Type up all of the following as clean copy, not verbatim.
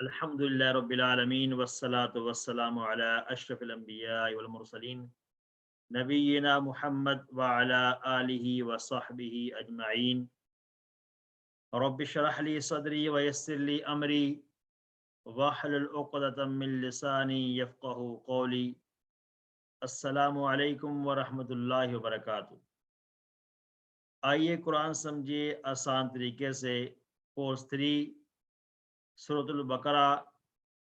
الحمدللہ رب العالمین والصلاة والسلام علی اشرف الانبیاء والمرسلین نبینا محمد وعلی آلہ وصحبہ اجمعین. رب اشرح لی صدری ویسر لی امری واحلل عقدۃ من لسانی یفقہوا قولی. السلام علیکم ورحمۃ اللہ وبرکاتہ. آئیے قرآن سمجھے آسان طریقے سے. کورس 3 سورۃ البقرہ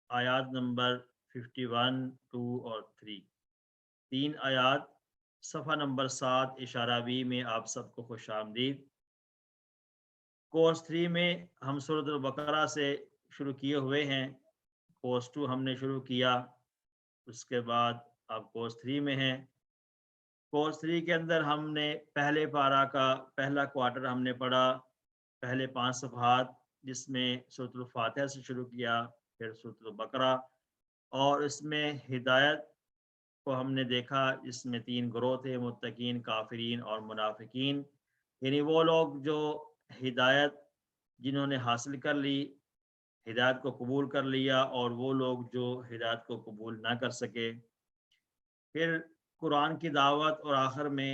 آیات نمبر 51، 2 اور 3. 3 آیات صفحہ نمبر 7 اشارہ بی میں آپ سب کو خوش آمدید. کورس 3 میں ہم سورۃ البقرہ سے شروع کیے ہوئے ہیں. کورس 2 ہم نے شروع کیا، اس کے بعد اب کورس 3 میں ہیں. کورس 3 کے اندر ہم نے پہلے پارہ کا پہلا کوارٹر ہم نے پڑھا، پہلے 5 صفحات، جس میں سورۃ الفاتحہ سے شروع کیا، پھر سورۃ البقرہ، اور اس میں ہدایت کو ہم نے دیکھا. اس میں 3 گروہ تھے: متقین، کافرین اور منافقین. یعنی وہ لوگ جو ہدایت جنہوں نے حاصل کر لی، ہدایت کو قبول کر لیا، اور وہ لوگ جو ہدایت کو قبول نہ کر سکے. پھر قرآن کی دعوت، اور آخر میں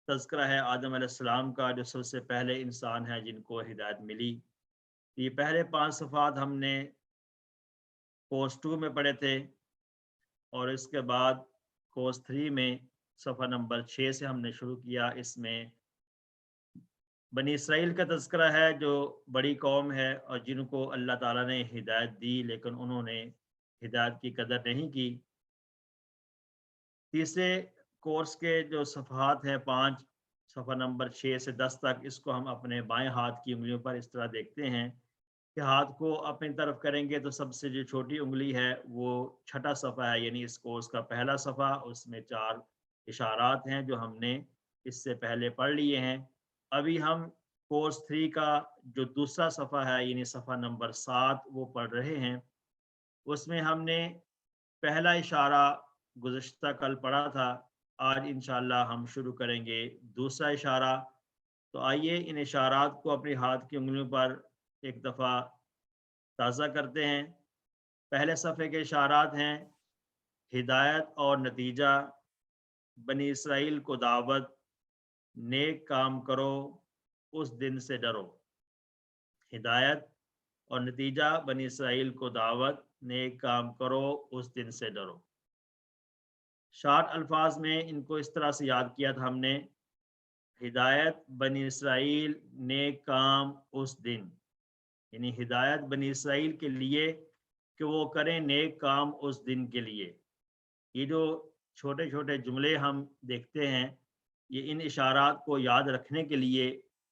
تذکرہ ہے آدم علیہ السلام کا، جو سب سے پہلے انسان ہیں جن کو ہدایت ملی. یہ پہلے 5 صفحات ہم نے کورس 2 میں پڑھے تھے، اور اس کے بعد کورس 3 میں صفحہ نمبر 6 سے ہم نے شروع کیا. اس میں بنی اسرائیل کا تذکرہ ہے، جو بڑی قوم ہے اور جن کو اللہ تعالیٰ نے ہدایت دی، لیکن انہوں نے ہدایت کی قدر نہیں کی. تیسرے کورس کے جو صفحات ہیں 5، صفحہ نمبر 6 سے 10 تک، اس کو ہم اپنے بائیں ہاتھ کی انگلیوں پر اس طرح دیکھتے ہیں کہ ہاتھ کو اپنی طرف کریں گے تو سب سے جو چھوٹی انگلی ہے وہ چھٹا صفحہ ہے، یعنی اس کورس کا پہلا صفحہ. اس میں 4 اشارات ہیں جو ہم نے اس سے پہلے پڑھ لیے ہیں. ابھی ہم کورس 3 کا جو دوسرا صفحہ ہے، یعنی صفحہ نمبر 7، وہ پڑھ رہے ہیں. اس میں ہم نے پہلا اشارہ گزشتہ کل پڑھا تھا. آج انشاءاللہ ہم شروع کریں گے دوسرا اشارہ. تو آئیے ان اشارات کو اپنے ہاتھ کی انگلیوں پر ایک دفعہ تازہ کرتے ہیں. پہلے صفحے کے اشارات ہیں: ہدایت اور نتیجہ، بنی اسرائیل کو دعوت، نیک کام کرو، اس دن سے ڈرو. ہدایت اور نتیجہ، بنی اسرائیل کو دعوت، نیک کام کرو، اس دن سے ڈرو. شارٹ الفاظ میں ان کو اس طرح سے یاد کیا تھا ہم نے: ہدایت بنی اسرائیل، نیک کام اس دن. یعنی ہدایت بنی اسرائیل کے لیے کہ وہ کریں نیک کام اس دن کے لیے. یہ جو چھوٹے چھوٹے جملے ہم دیکھتے ہیں، یہ ان اشارات کو یاد رکھنے کے لیے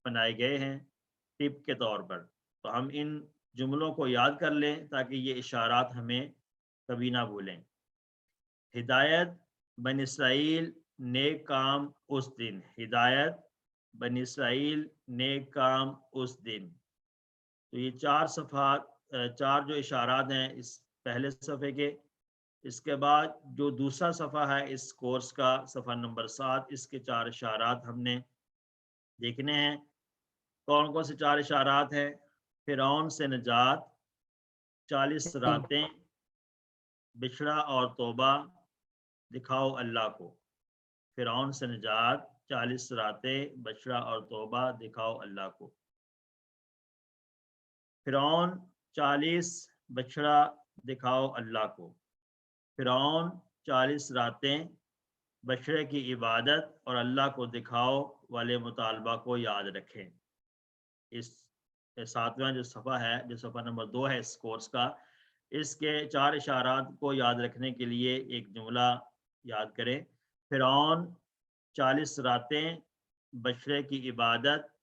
بنائے گئے ہیں ٹپ کے طور پر. تو ہم ان جملوں کو یاد کر لیں تاکہ یہ اشارات ہمیں کبھی نہ بھولیں. ہدایت بنی اسرائیل، نیک کام اس دن. ہدایت بنی اسرائیل، نیک کام اس دن. تو یہ 4 صفحات، 4 جو اشارات ہیں اس پہلے صفحے کے. اس کے بعد جو دوسرا صفحہ ہے اس کورس کا، صفحہ نمبر 7، اس کے 4 اشارات ہم نے دیکھنے ہیں. کون کون سے 4 اشارات ہیں؟ فرعون سے نجات، 40 راتیں، بچھڑا اور توبہ، دکھاؤ اللہ کو. فرعون سے نجات، 40 راتیں، بچھڑا اور توبہ، دکھاؤ اللہ کو. فرعون، 40، بچھڑا، دکھاؤ اللہ کو. فرعون، 40 راتیں، بچھڑے کی عبادت اور اللہ کو دکھاؤ والے مطالبہ کو یاد رکھیں. اس 7واں جو صفحہ ہے، جو صفحہ نمبر 2 ہے اس کورس کا، اس کے 4 اشارات کو یاد رکھنے کے لیے ایک جملہ یاد کریں: فرعون، 40 راتیں، بچھڑے کی عبادت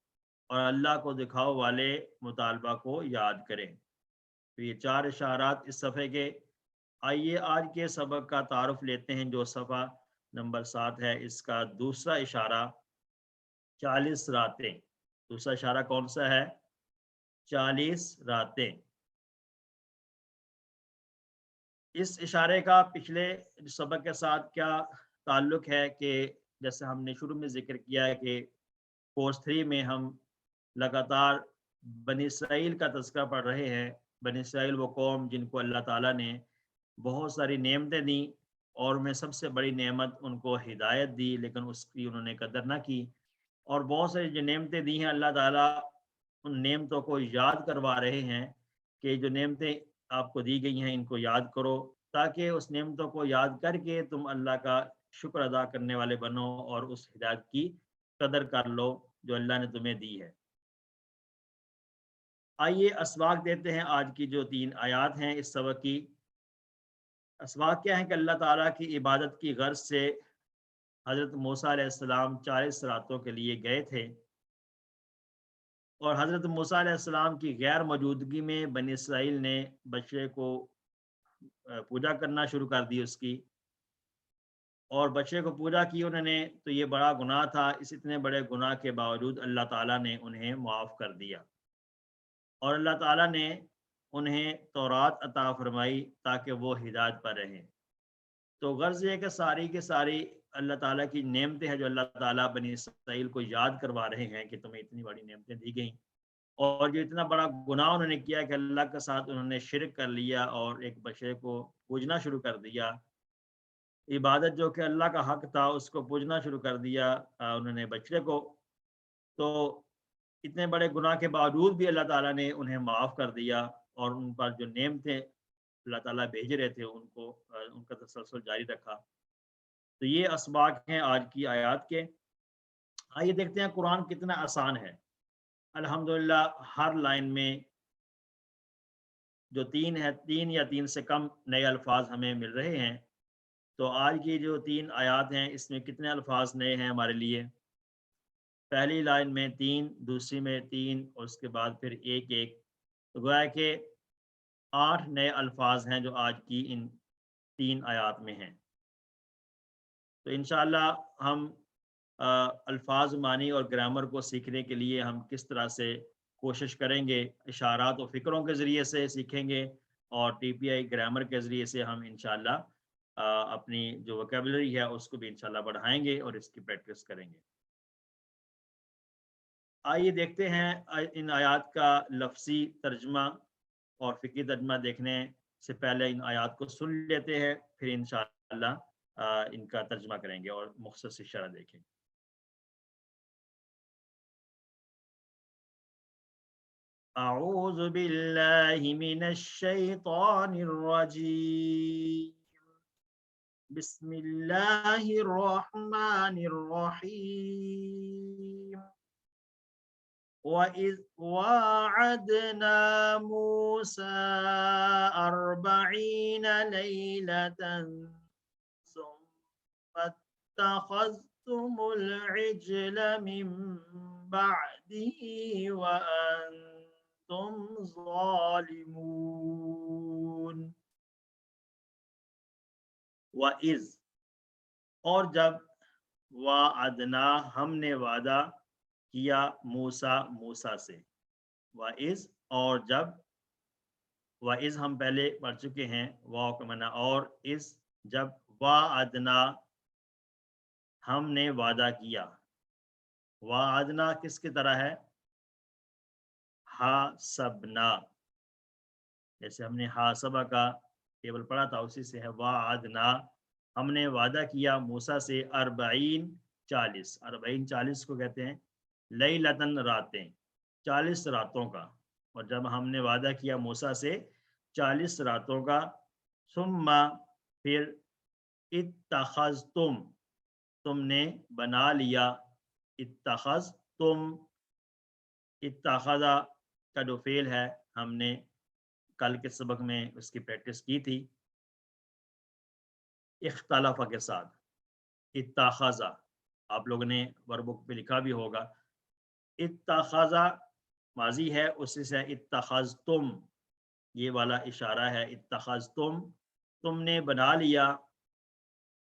اور اللہ کو دکھاؤ والے مطالبہ کو یاد کریں. تو یہ 4 اشارات اس صفحے کے. آئیے آج کے سبق کا تعارف لیتے ہیں. جو صفحہ نمبر 7 ہے، اس کا دوسرا اشارہ 40 راتیں. دوسرا اشارہ کون سا ہے؟ 40 راتیں. اس اشارے کا پچھلے سبق کے ساتھ کیا تعلق ہے کہ جیسے ہم نے شروع میں ذکر کیا ہے کہ کورس 3 میں ہم لگاتار بنی اسرائیل کا تذکرہ پڑھ رہے ہیں، بنی اسرائیل وہ قوم جن کو اللہ تعالیٰ نے بہت ساری نعمتیں دیں، اور میں سب سے بڑی نعمت ان کو ہدایت دی، لیکن اس کی انہوں نے قدر نہ کی۔ اور بہت ساری جو نعمتیں دی ہیں اللہ تعالیٰ ان نعمتوں کو یاد کروا رہے ہیں کہ جو نعمتیں آپ کو دی گئی ہیں ان کو یاد کرو، تاکہ اس نعمتوں کو یاد کر کے تم اللہ کا شکر ادا کرنے والے بنو اور اس ہدایت کی قدر کر لو جو اللہ نے تمہیں دی ہے۔ آئیے اسباق دیتے ہیں آج کی جو 3 آیات ہیں اس سبق کی۔ اسباق کیا ہیں کہ اللہ تعالیٰ کی عبادت کی غرض سے حضرت موسیٰ علیہ السلام 40 راتوں کے لیے گئے تھے، اور حضرت موسیٰ علیہ السلام کی غیر موجودگی میں بنی اسرائیل نے بچڑے کو پوجا کرنا شروع کر دی اس کی، اور بچے کو پوجا کی انہوں نے، تو یہ بڑا گناہ تھا۔ اس اتنے بڑے گناہ کے باوجود اللہ تعالیٰ نے انہیں معاف کر دیا، اور اللہ تعالیٰ نے انہیں تورات عطا فرمائی تاکہ وہ ہدایت پر رہیں۔ تو غرض یہ کہ ساری کے ساری اللہ تعالیٰ کی نعمتیں ہیں جو اللہ تعالیٰ بنی اسرائیل کو یاد کروا رہے ہیں کہ تمہیں اتنی بڑی نعمتیں دی گئیں، اور جو اتنا بڑا گناہ انہوں نے کیا کہ اللہ کے ساتھ انہوں نے شرک کر لیا اور ایک بچے کو پوجنا شروع کر دیا، عبادت جو کہ اللہ کا حق تھا اس کو پوجنا شروع کر دیا انہوں نے بچڑے کو۔ تو اتنے بڑے گناہ کے باوجود بھی اللہ تعالیٰ نے انہیں معاف کر دیا، اور ان پر جو نعمتیں اللہ تعالیٰ بھیج رہے تھے ان کا تسلسل جاری رکھا۔ تو یہ اسباق ہیں آج کی آیات کے۔ آئیے دیکھتے ہیں قرآن کتنا آسان ہے۔ الحمدللہ ہر لائن میں جو 3 ہے، 3 یا 3 سے کم نئے الفاظ ہمیں مل رہے ہیں۔ تو آج کی جو 3 آیات ہیں اس میں کتنے الفاظ نئے ہیں ہمارے لیے؟ پہلی لائن میں 3، دوسری میں 3، اور اس کے بعد پھر 1 تو گویا کہ 8 نئے الفاظ ہیں جو آج کی ان 3 آیات میں ہیں۔ تو انشاءاللہ ہم الفاظ معنی اور گرامر کو سیکھنے کے لیے ہم کس طرح سے کوشش کریں گے، اشارات و فکروں کے ذریعے سے سیکھیں گے، اور TPI گرامر کے ذریعے سے ہم انشاءاللہ اپنی جو ویکیبلری ہے اس کو بھی انشاءاللہ بڑھائیں گے اور اس کی پریکٹس کریں گے۔ آئیے دیکھتے ہیں ان آیات کا لفظی ترجمہ اور فقہی ترجمہ۔ دیکھنے سے پہلے ان آیات کو سن لیتے ہیں، پھر انشاءاللہ ان کا ترجمہ کریں گے اور مختصر شرح دیکھیں گے۔ اعوذ باللہ من الشیطان الرجیم، بسم اللہ الرحمن الرحیم۔ وَإِذْ وَاعَدْنَا مُوسَىٰ 40 لَيْلَةً ثُمَّ اتَّخَذْتُمُ الْعِجْلَ مِن بَعْدِهِ وَأَنْتُمْ ظَالِمُونَ۔ وَإِذْ، اور جب، وَاعَدْنَا ہم نے وعدہ کیا، موسیٰ سے، وَإِذْ اور جب، وَإِذْ ہم پہلے پڑھ چکے ہیں، واو کا معنی اور، اس جب، وَاعَدْنَا ہم نے وعدہ کیا۔ وَاعَدْنَا کس کی طرح ہے؟ حاسبنا، جیسے ہم نے حاسبہ کا ٹیبل پڑھا تھا اسی سے ہے وَاعَدْنَا ہم نے وعدہ کیا موسیٰ سے 40 کو کہتے ہیں لیلتن راتیں، 40 راتوں کا۔ اور جب ہم نے وعدہ کیا موسیٰ سے 40 راتوں کا، ثم پھر اتخذتم تم نے بنا لیا، اتخذتم اتخذا کا جو فعل ہے ہم نے کل کے سبق میں اس کی پریکٹس کی تھی اختلاف کے ساتھ۔ اتخذا آپ لوگوں نے ورب بک پہ لکھا بھی ہوگا، اتخذا ماضی ہے، اسی سے اتخذتم یہ والا اشارہ ہے، اتخذتم تم نے بنا لیا،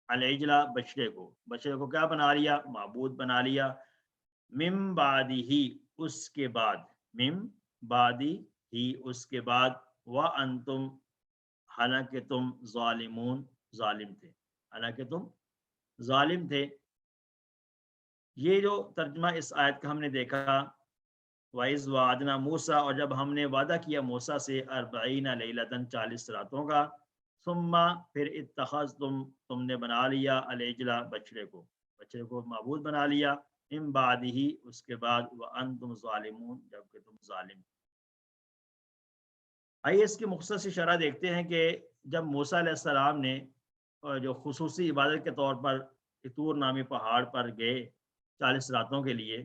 العجلہ بچڑے کو کیا بنا لیا؟ معبود بنا لیا، من بعدہ اس کے بعد، من بعدی ہی اس کے بعد، وانتم حالانکہ تم ظالمون ظالم تھے، حالانکہ تم ظالم تھے۔ یہ جو ترجمہ اس آیت کا ہم نے دیکھا وَإِذْ وَعَدْنَا موسیٰ، اور جب ہم نے وعدہ کیا موسیٰ سے 40 لیلۃً 40 راتوں کا، ثم پھر تم نے بنا لیا العجل بچڑے کو معبود بنا لیا، من بعدہ اس کے بعد، وَأَنْتُمْ ظَالِمُونَ جبکہ تم ظالم۔ آئیے اس کی مختصر سی شرح دیکھتے ہیں کہ جب موسیٰ علیہ السلام نے جو خصوصی عبادت کے طور پر طور نامی پہاڑ پر گئے 40 راتوں کے لیے،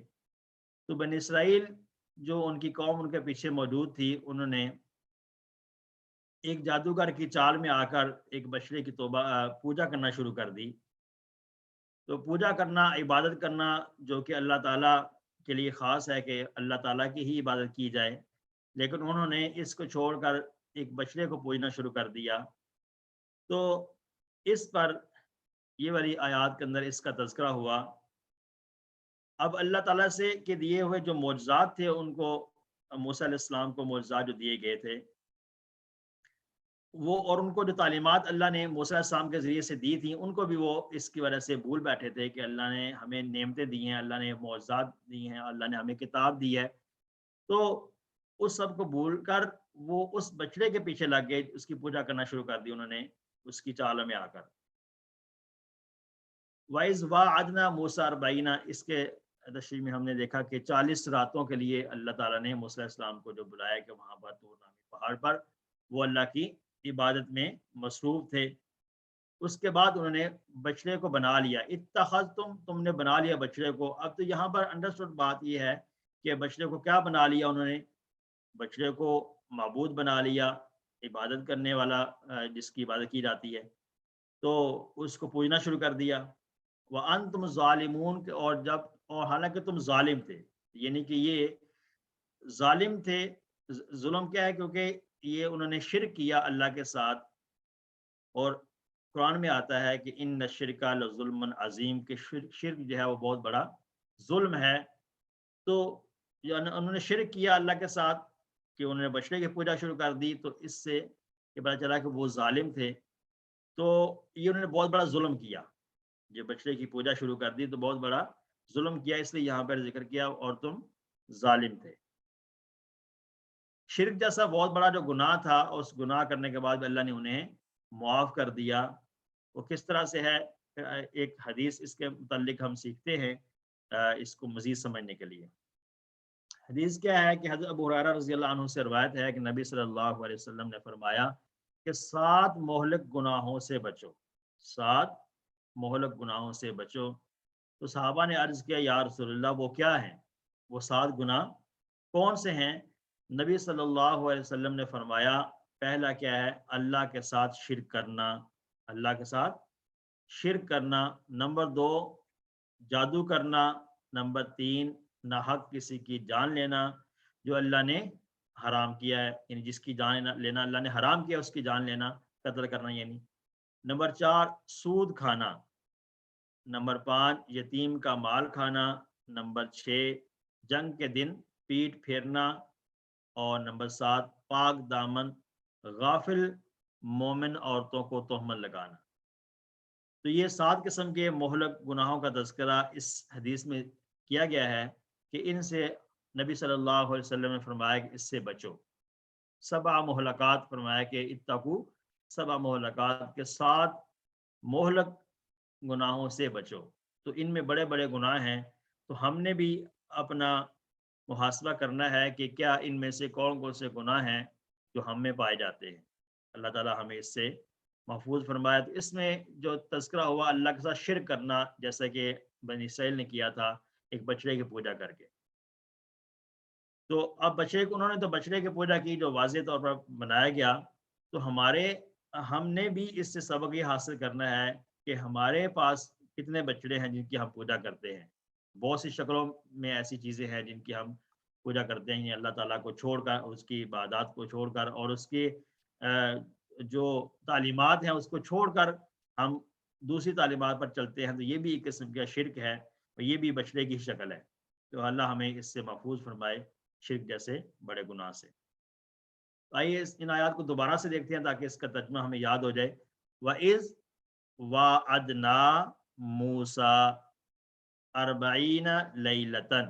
تو بنی اسرائیل جو ان کی قوم ان کے پیچھے موجود تھی، انہوں نے ایک جادوگر کی چال میں آ کر ایک بچڑے کی پوجا کرنا شروع کر دی۔ تو پوجا کرنا، عبادت کرنا جو کہ اللہ تعالیٰ کے لیے خاص ہے کہ اللہ تعالیٰ کی ہی عبادت کی جائے، لیکن انہوں نے اس کو چھوڑ کر ایک بچڑے کو پوجنا شروع کر دیا۔ تو اس پر یہ والی آیات کے اندر اس کا تذکرہ ہوا۔ اب اللہ تعالیٰ سے کے دیے ہوئے جو معجزات تھے، ان کو موسیٰ علیہ السلام کو معجزات جو دیے گئے تھے وہ، اور ان کو جو تعلیمات اللہ نے موسیٰ علیہ السلام کے ذریعے سے دی تھیں، ان کو بھی وہ اس کی وجہ سے بھول بیٹھے تھے کہ اللہ نے ہمیں نعمتیں دی ہیں، اللہ نے معجزات دی ہیں، اللہ نے ہمیں کتاب دی ہے۔ تو اس سب کو بھول کر وہ اس بچڑے کے پیچھے لگ گئے، اس کی پوجا کرنا شروع کر دی انہوں نے اس کی چال میں آ کر۔ وَإِذْ وَعَدْنَا مُوسَىٰ 40، اس کے تشریح میں ہم نے دیکھا کہ 40 راتوں کے لیے اللہ تعالیٰ نے موسیٰ علیہ السلام کو جو بلایا کہ وہاں پر طور نامی پہاڑ پر وہ اللہ کی عبادت میں مصروف تھے۔ اس کے بعد انہوں نے بچڑے کو بنا لیا، تم نے بنا لیا بچڑے کو۔ اب تو یہاں پر انڈرسٹوڈ بات یہ ہے کہ بچڑے کو کیا بنا لیا انہوں نے؟ بچڑے کو معبود بنا لیا، عبادت کرنے والا، جس کی عبادت کی جاتی ہے، تو اس کو پوجنا شروع کر دیا۔ وَأَنْتُمْ ظَالِمُونَ، اور حالانکہ تم ظالم تھے، یعنی کہ یہ ظالم تھے۔ ظلم کیا ہے؟ کیونکہ یہ انہوں نے شرک کیا اللہ کے ساتھ، اور قرآن میں آتا ہے کہ ان الشرک لظلم عظیم، کہ شرک جو ہے وہ بہت بڑا ظلم ہے۔ تو انہوں نے شرک کیا اللہ کے ساتھ کہ انہوں نے بچڑے کی پوجا شروع کر دی، تو اس سے یہ پتہ چلا کہ وہ ظالم تھے۔ تو یہ انہوں نے بہت بڑا ظلم کیا، جو بچڑے کی پوجا شروع کر دی تو بہت بڑا ظلم کیا، اس لیے یہاں پر ذکر کیا اور تم ظالم تھے۔ شرک جیسا بہت بڑا جو گناہ تھا، اس گناہ کرنے کے بعد اللہ نے انہیں معاف کر دیا۔ وہ کس طرح سے ہے؟ ایک حدیث اس کے متعلق ہم سیکھتے ہیں اس کو مزید سمجھنے کے لیے۔ حدیث کیا ہے کہ حضرت ابو ہریرہ رضی اللہ عنہ سے روایت ہے کہ نبی صلی اللہ علیہ وسلم نے فرمایا کہ 7 مہلک گناہوں سے بچو، 7 مہلک گناہوں سے بچو۔ تو صحابہ نے عرض کیا یا رسول اللہ وہ کیا ہیں؟ وہ 7 گناہ کون سے ہیں؟ نبی صلی اللہ علیہ وسلم نے فرمایا پہلا کیا ہے؟ اللہ کے ساتھ شرک کرنا، اللہ کے ساتھ شرک کرنا۔ نمبر 2 جادو کرنا۔ نمبر 3 ناحق کسی کی جان لینا جو اللہ نے حرام کیا ہے، یعنی جس کی جان لینا اللہ نے حرام کیا اس کی جان لینا، قتل کرنا یعنی۔ نمبر 4 سود کھانا۔ نمبر 5 یتیم کا مال کھانا۔ نمبر 6 جنگ کے دن پیٹ پھیرنا۔ اور نمبر 7 پاک دامن غافل مومن عورتوں کو تہمت لگانا۔ تو یہ 7 قسم کے مہلک گناہوں کا تذکرہ اس حدیث میں کیا گیا ہے کہ ان سے نبی صلی اللہ علیہ وسلم نے فرمایا کہ اس سے بچو۔ 7 مہلکات فرمایا کہ اتقو 7 مہلکات کے 7 مہلک گناہوں سے بچو۔ تو ان میں بڑے بڑے گناہ ہیں، تو ہم نے بھی اپنا محاسبہ کرنا ہے کہ کیا ان میں سے کون کون سے گناہ ہیں جو ہم میں پائے جاتے ہیں۔ اللہ تعالیٰ ہمیں اس سے محفوظ فرمایا۔ تو اس میں جو تذکرہ ہوا اللہ کے ساتھ شرک کرنا، جیسا کہ بنی اسرائیل نے کیا تھا ایک بچڑے کی پوجا کر کے۔ تو اب بچڑے کو انہوں نے تو بچڑے کی پوجا کی جو واضح طور پر بنایا گیا، تو ہم نے بھی اس سے سبق یہ حاصل کرنا ہے کہ ہمارے پاس کتنے بچڑے ہیں جن کی ہم پوجا کرتے ہیں۔ بہت سی شکلوں میں ایسی چیزیں ہیں جن کی ہم پوجا کرتے ہیں، اللہ تعالیٰ کو چھوڑ کر، اس کی عبادات کو چھوڑ کر، اور اس کی جو تعلیمات ہیں اس کو چھوڑ کر ہم دوسری تعلیمات پر چلتے ہیں، تو یہ بھی ایک قسم کا شرک ہے، اور یہ بھی بچڑے کی شکل ہے۔ تو اللہ ہمیں اس سے محفوظ فرمائے شرک جیسے بڑے گناہ سے۔ آئیے ان آیات کو دوبارہ سے دیکھتے ہیں تاکہ اس کا ترجمہ ہمیں یاد ہو جائے۔ وَإِذْ وَعَدْنَا مُوسَىٰ 40 لیلۃً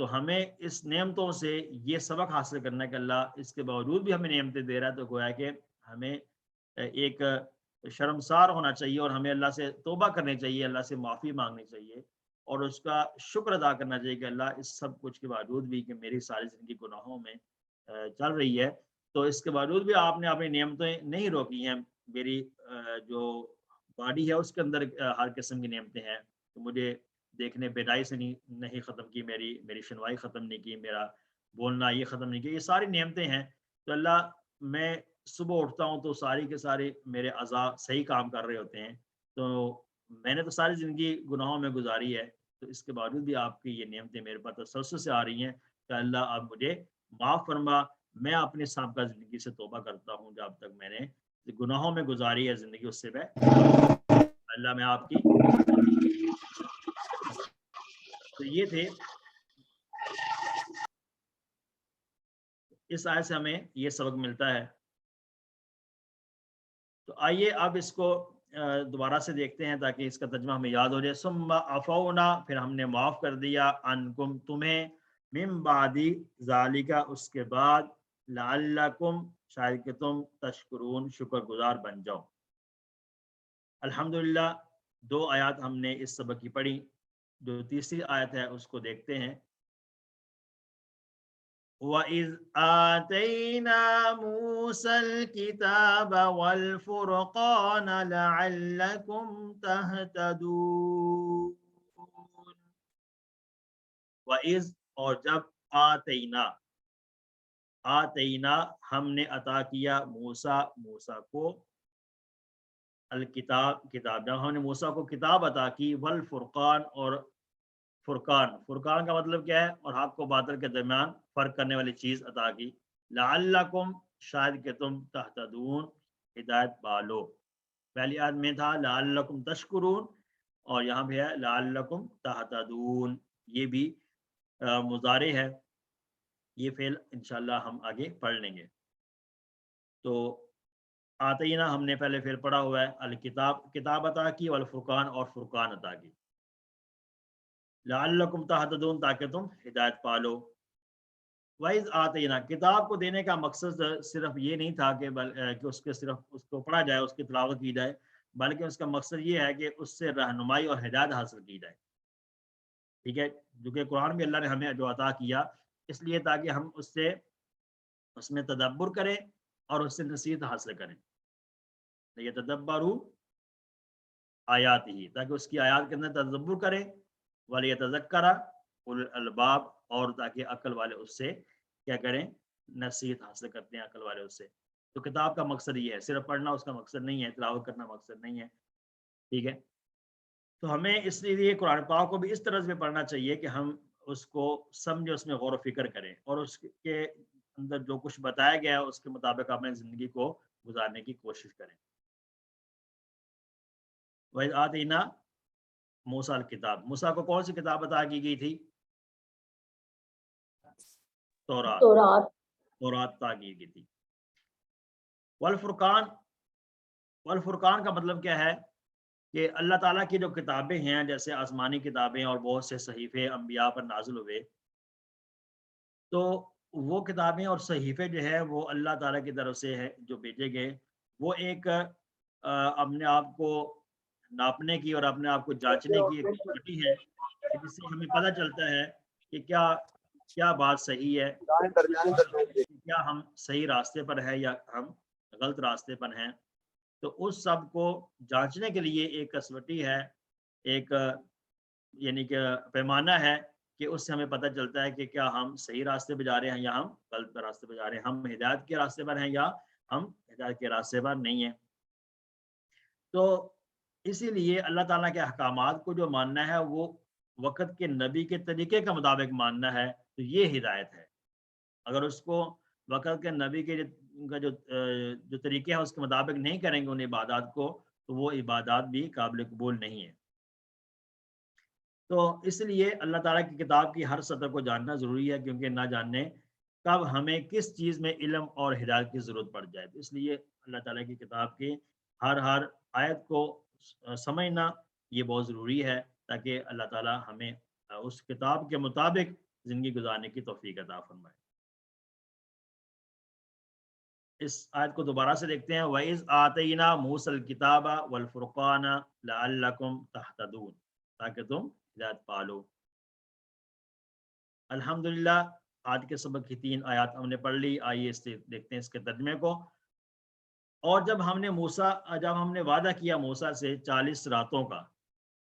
تو ہمیں اس نعمتوں سے یہ سبق حاصل کرنا ہے کہ اللہ اس کے باوجود بھی ہمیں نعمتیں دے رہا ہے، تو گویا کہ ہمیں ایک شرمسار ہونا چاہیے اور ہمیں اللہ سے توبہ کرنی چاہیے، اللہ سے معافی مانگنی چاہیے اور اس کا شکر ادا کرنا چاہیے کہ اللہ اس سب کچھ کے باوجود بھی کہ میری ساری زندگی گناہوں میں چل رہی ہے، تو اس کے باوجود بھی آپ نے اپنی نعمتیں نہیں روکی ہیں. میری جو باڈی ہے اس کے اندر ہر قسم کی نعمتیں ہیں، تو مجھے دیکھنے بینائی سے نہیں ختم کی، میری سنوائی ختم نہیں کی، میرا بولنا یہ ختم نہیں کیا، یہ ساری نعمتیں ہیں. تو اللہ، میں صبح اٹھتا ہوں تو ساری کے سارے میرے اعضاء صحیح کام کر رہے ہوتے ہیں، تو میں نے تو ساری زندگی گناہوں میں گزاری ہے، تو اس کے باوجود بھی آپ کی یہ نعمتیں میرے پاس تسلسل سے آ رہی ہیں کہ اللہ آپ مجھے معاف فرما. میں اپنے سابقہ زندگی سے توبہ کرتا ہوں، جب تک میں نے گناہوں میں گزاری ہے زندگی اس سے میں اللہ میں آپ کی. تو یہ تھے، اس آیت سے ہمیں یہ سبق ملتا ہے. تو آئیے اب اس کو دوبارہ سے دیکھتے ہیں تاکہ اس کا ترجمہ ہمیں یاد ہو جائے. ثم عفونا، پھر ہم نے معاف کر دیا، عنکم تمہیں، من بعد ذالک اس کے بعد، لعلکم شاید کہ تم تشکرون شکر گزار بن جاؤ. الحمدللہ 2 آیات ہم نے اس سبق کی پڑھی. جو تیسری آیت ہے اس کو دیکھتے ہیں. وَإِذْ آتَيْنَا مُوسَى الْكِتَابَ وَالْفُرْقَانَ لَعَلَّكُمْ تَهْتَدُونَ. وَإِذْ، اور جب، آتَيْنَا ہم نے عطا کیا، موسیٰ کو، الکتاب کتاب، جب ہم نے موسیٰ کو کتاب عطا کی، والفرقان اور فرقان کا مطلب کیا ہے؟ اور حق و باطل کے درمیان فرق کرنے والی چیز عطا کی. لعلکم شاید کہ تم تہتدون ہدایت پالو. پہلی آیت میں تھا لعلکم تشکرون اور یہاں بھی ہے لعلکم تہتدون. یہ بھی مضارع ہے، یہ فعل انشاءاللہ ہم آگے پڑھ لیں گے. تو آتینا ہم نے پہلے فعل پڑھا ہوا ہے، الکتاب کتاب عطا کی، والفرقان اور فرقان عطا کی. لعلکم تہتدون تاکہ تم ہدایت پالو. وَإِذْ آتَيْنَا کتاب کو دینے کا مقصد صرف یہ نہیں تھا کہ اس کے صرف اس کو پڑھا جائے، اس کی تلاوت کی جائے، بلکہ اس کا مقصد یہ ہے کہ اس سے رہنمائی اور ہدایت حاصل کی جائے. ٹھیک ہے، جو کہ قرآن میں اللہ نے ہمیں جو عطا کیا اس لیے تاکہ ہم اس میں تدبر کریں اور اس سے نصیحت حاصل کریں. یہ تدبروا آیات ہی، تاکہ اس کی آیات کے اندر تدبر کریں، وَلِيَتَذَكَّرَ اولو الالباب، اور تاکہ عقل والے اس سے کیا کریں؟ نصیحت حاصل کرتے ہیں عقل والے اس سے. تو کتاب کا مقصد یہ ہے، صرف پڑھنا اس کا مقصد نہیں ہے، تلاوت کرنا مقصد نہیں ہے. ٹھیک ہے، تو ہمیں اس لیے قرآن پاک کو بھی اس طرح سے پڑھنا چاہیے کہ ہم اس کو سمجھے، اس میں غور و فکر کریں اور اس کے اندر جو کچھ بتایا گیا ہے اس کے مطابق اپنے زندگی کو گزارنے کی کوشش کریں. وَإِذْ آتَيْنَا موسیٰ الکتاب، موسیٰ کو کون سی کتاب عطا کی گئی تھی؟ تورات عطا کی گئی تھی. والفرقان کا مطلب کیا ہے؟ کہ اللہ تعالیٰ کی جو کتابیں ہیں، جیسے آسمانی کتابیں اور بہت سے صحیفے انبیاء پر نازل ہوئے، تو وہ کتابیں اور صحیفے جو ہے وہ اللہ تعالیٰ کی طرف سے ہے جو بھیجے گئے. وہ ایک اپنے آپ کو ناپنے کی اور اپنے آپ کو جانچنے کی ایک چھٹی ہے کہ جس سے ہمیں پتہ چلتا ہے کہ کیا بات صحیح ہے، کیا ہم صحیح راستے پر ہیں یا ہم غلط راستے پر ہیں. تو اس سب کو جانچنے کے لیے ایک کسوٹی ہے، ایک یعنی کہ پیمانہ ہے کہ اس سے ہمیں پتہ چلتا ہے کہ کیا ہم صحیح راستے پہ جا رہے ہیں یا ہم غلط راستے پہ جا رہے ہیں، ہم ہدایت کے راستے پر ہیں یا ہم ہدایت کے راستے پر نہیں ہیں. تو اسی لیے اللہ تعالیٰ کے احکامات کو جو ماننا ہے وہ وقت کے نبی کے طریقے کے مطابق ماننا ہے، تو یہ ہدایت ہے. اگر اس کو وقت کے نبی کے جو طریقے ہیں اس کے مطابق نہیں کریں گے ان عبادات کو، تو وہ عبادات بھی قابل قبول نہیں ہے. تو اس لیے اللہ تعالیٰ کی کتاب کی ہر سطر کو جاننا ضروری ہے، کیونکہ نہ جاننے کب ہمیں کس چیز میں علم اور ہدایت کی ضرورت پڑ جائے. اس لیے اللہ تعالیٰ کی کتاب کی ہر آیت کو سمجھنا یہ بہت ضروری ہے، تاکہ اللہ تعالیٰ ہمیں اس کتاب کے مطابق زندگی گزارنے کی توفیق عطا فرمائے۔ اس آیت کو دوبارہ سے دیکھتے ہیں، وَإِذْ آتَيْنَا مُوسَى الْكِتَابَ وَالْفُرْقَانَ لَعَلَّكُمْ تَهْتَدُونَ، تاکہ تم ہدایت پالو۔ الحمدللہ آج کے سبق کی 3 آیات ہم نے پڑھ لی۔ آئیے اس سے دیکھتے ہیں اس کے ترجمے کو۔ اور جب ہم نے وعدہ کیا موسیٰ سے 40 راتوں کا،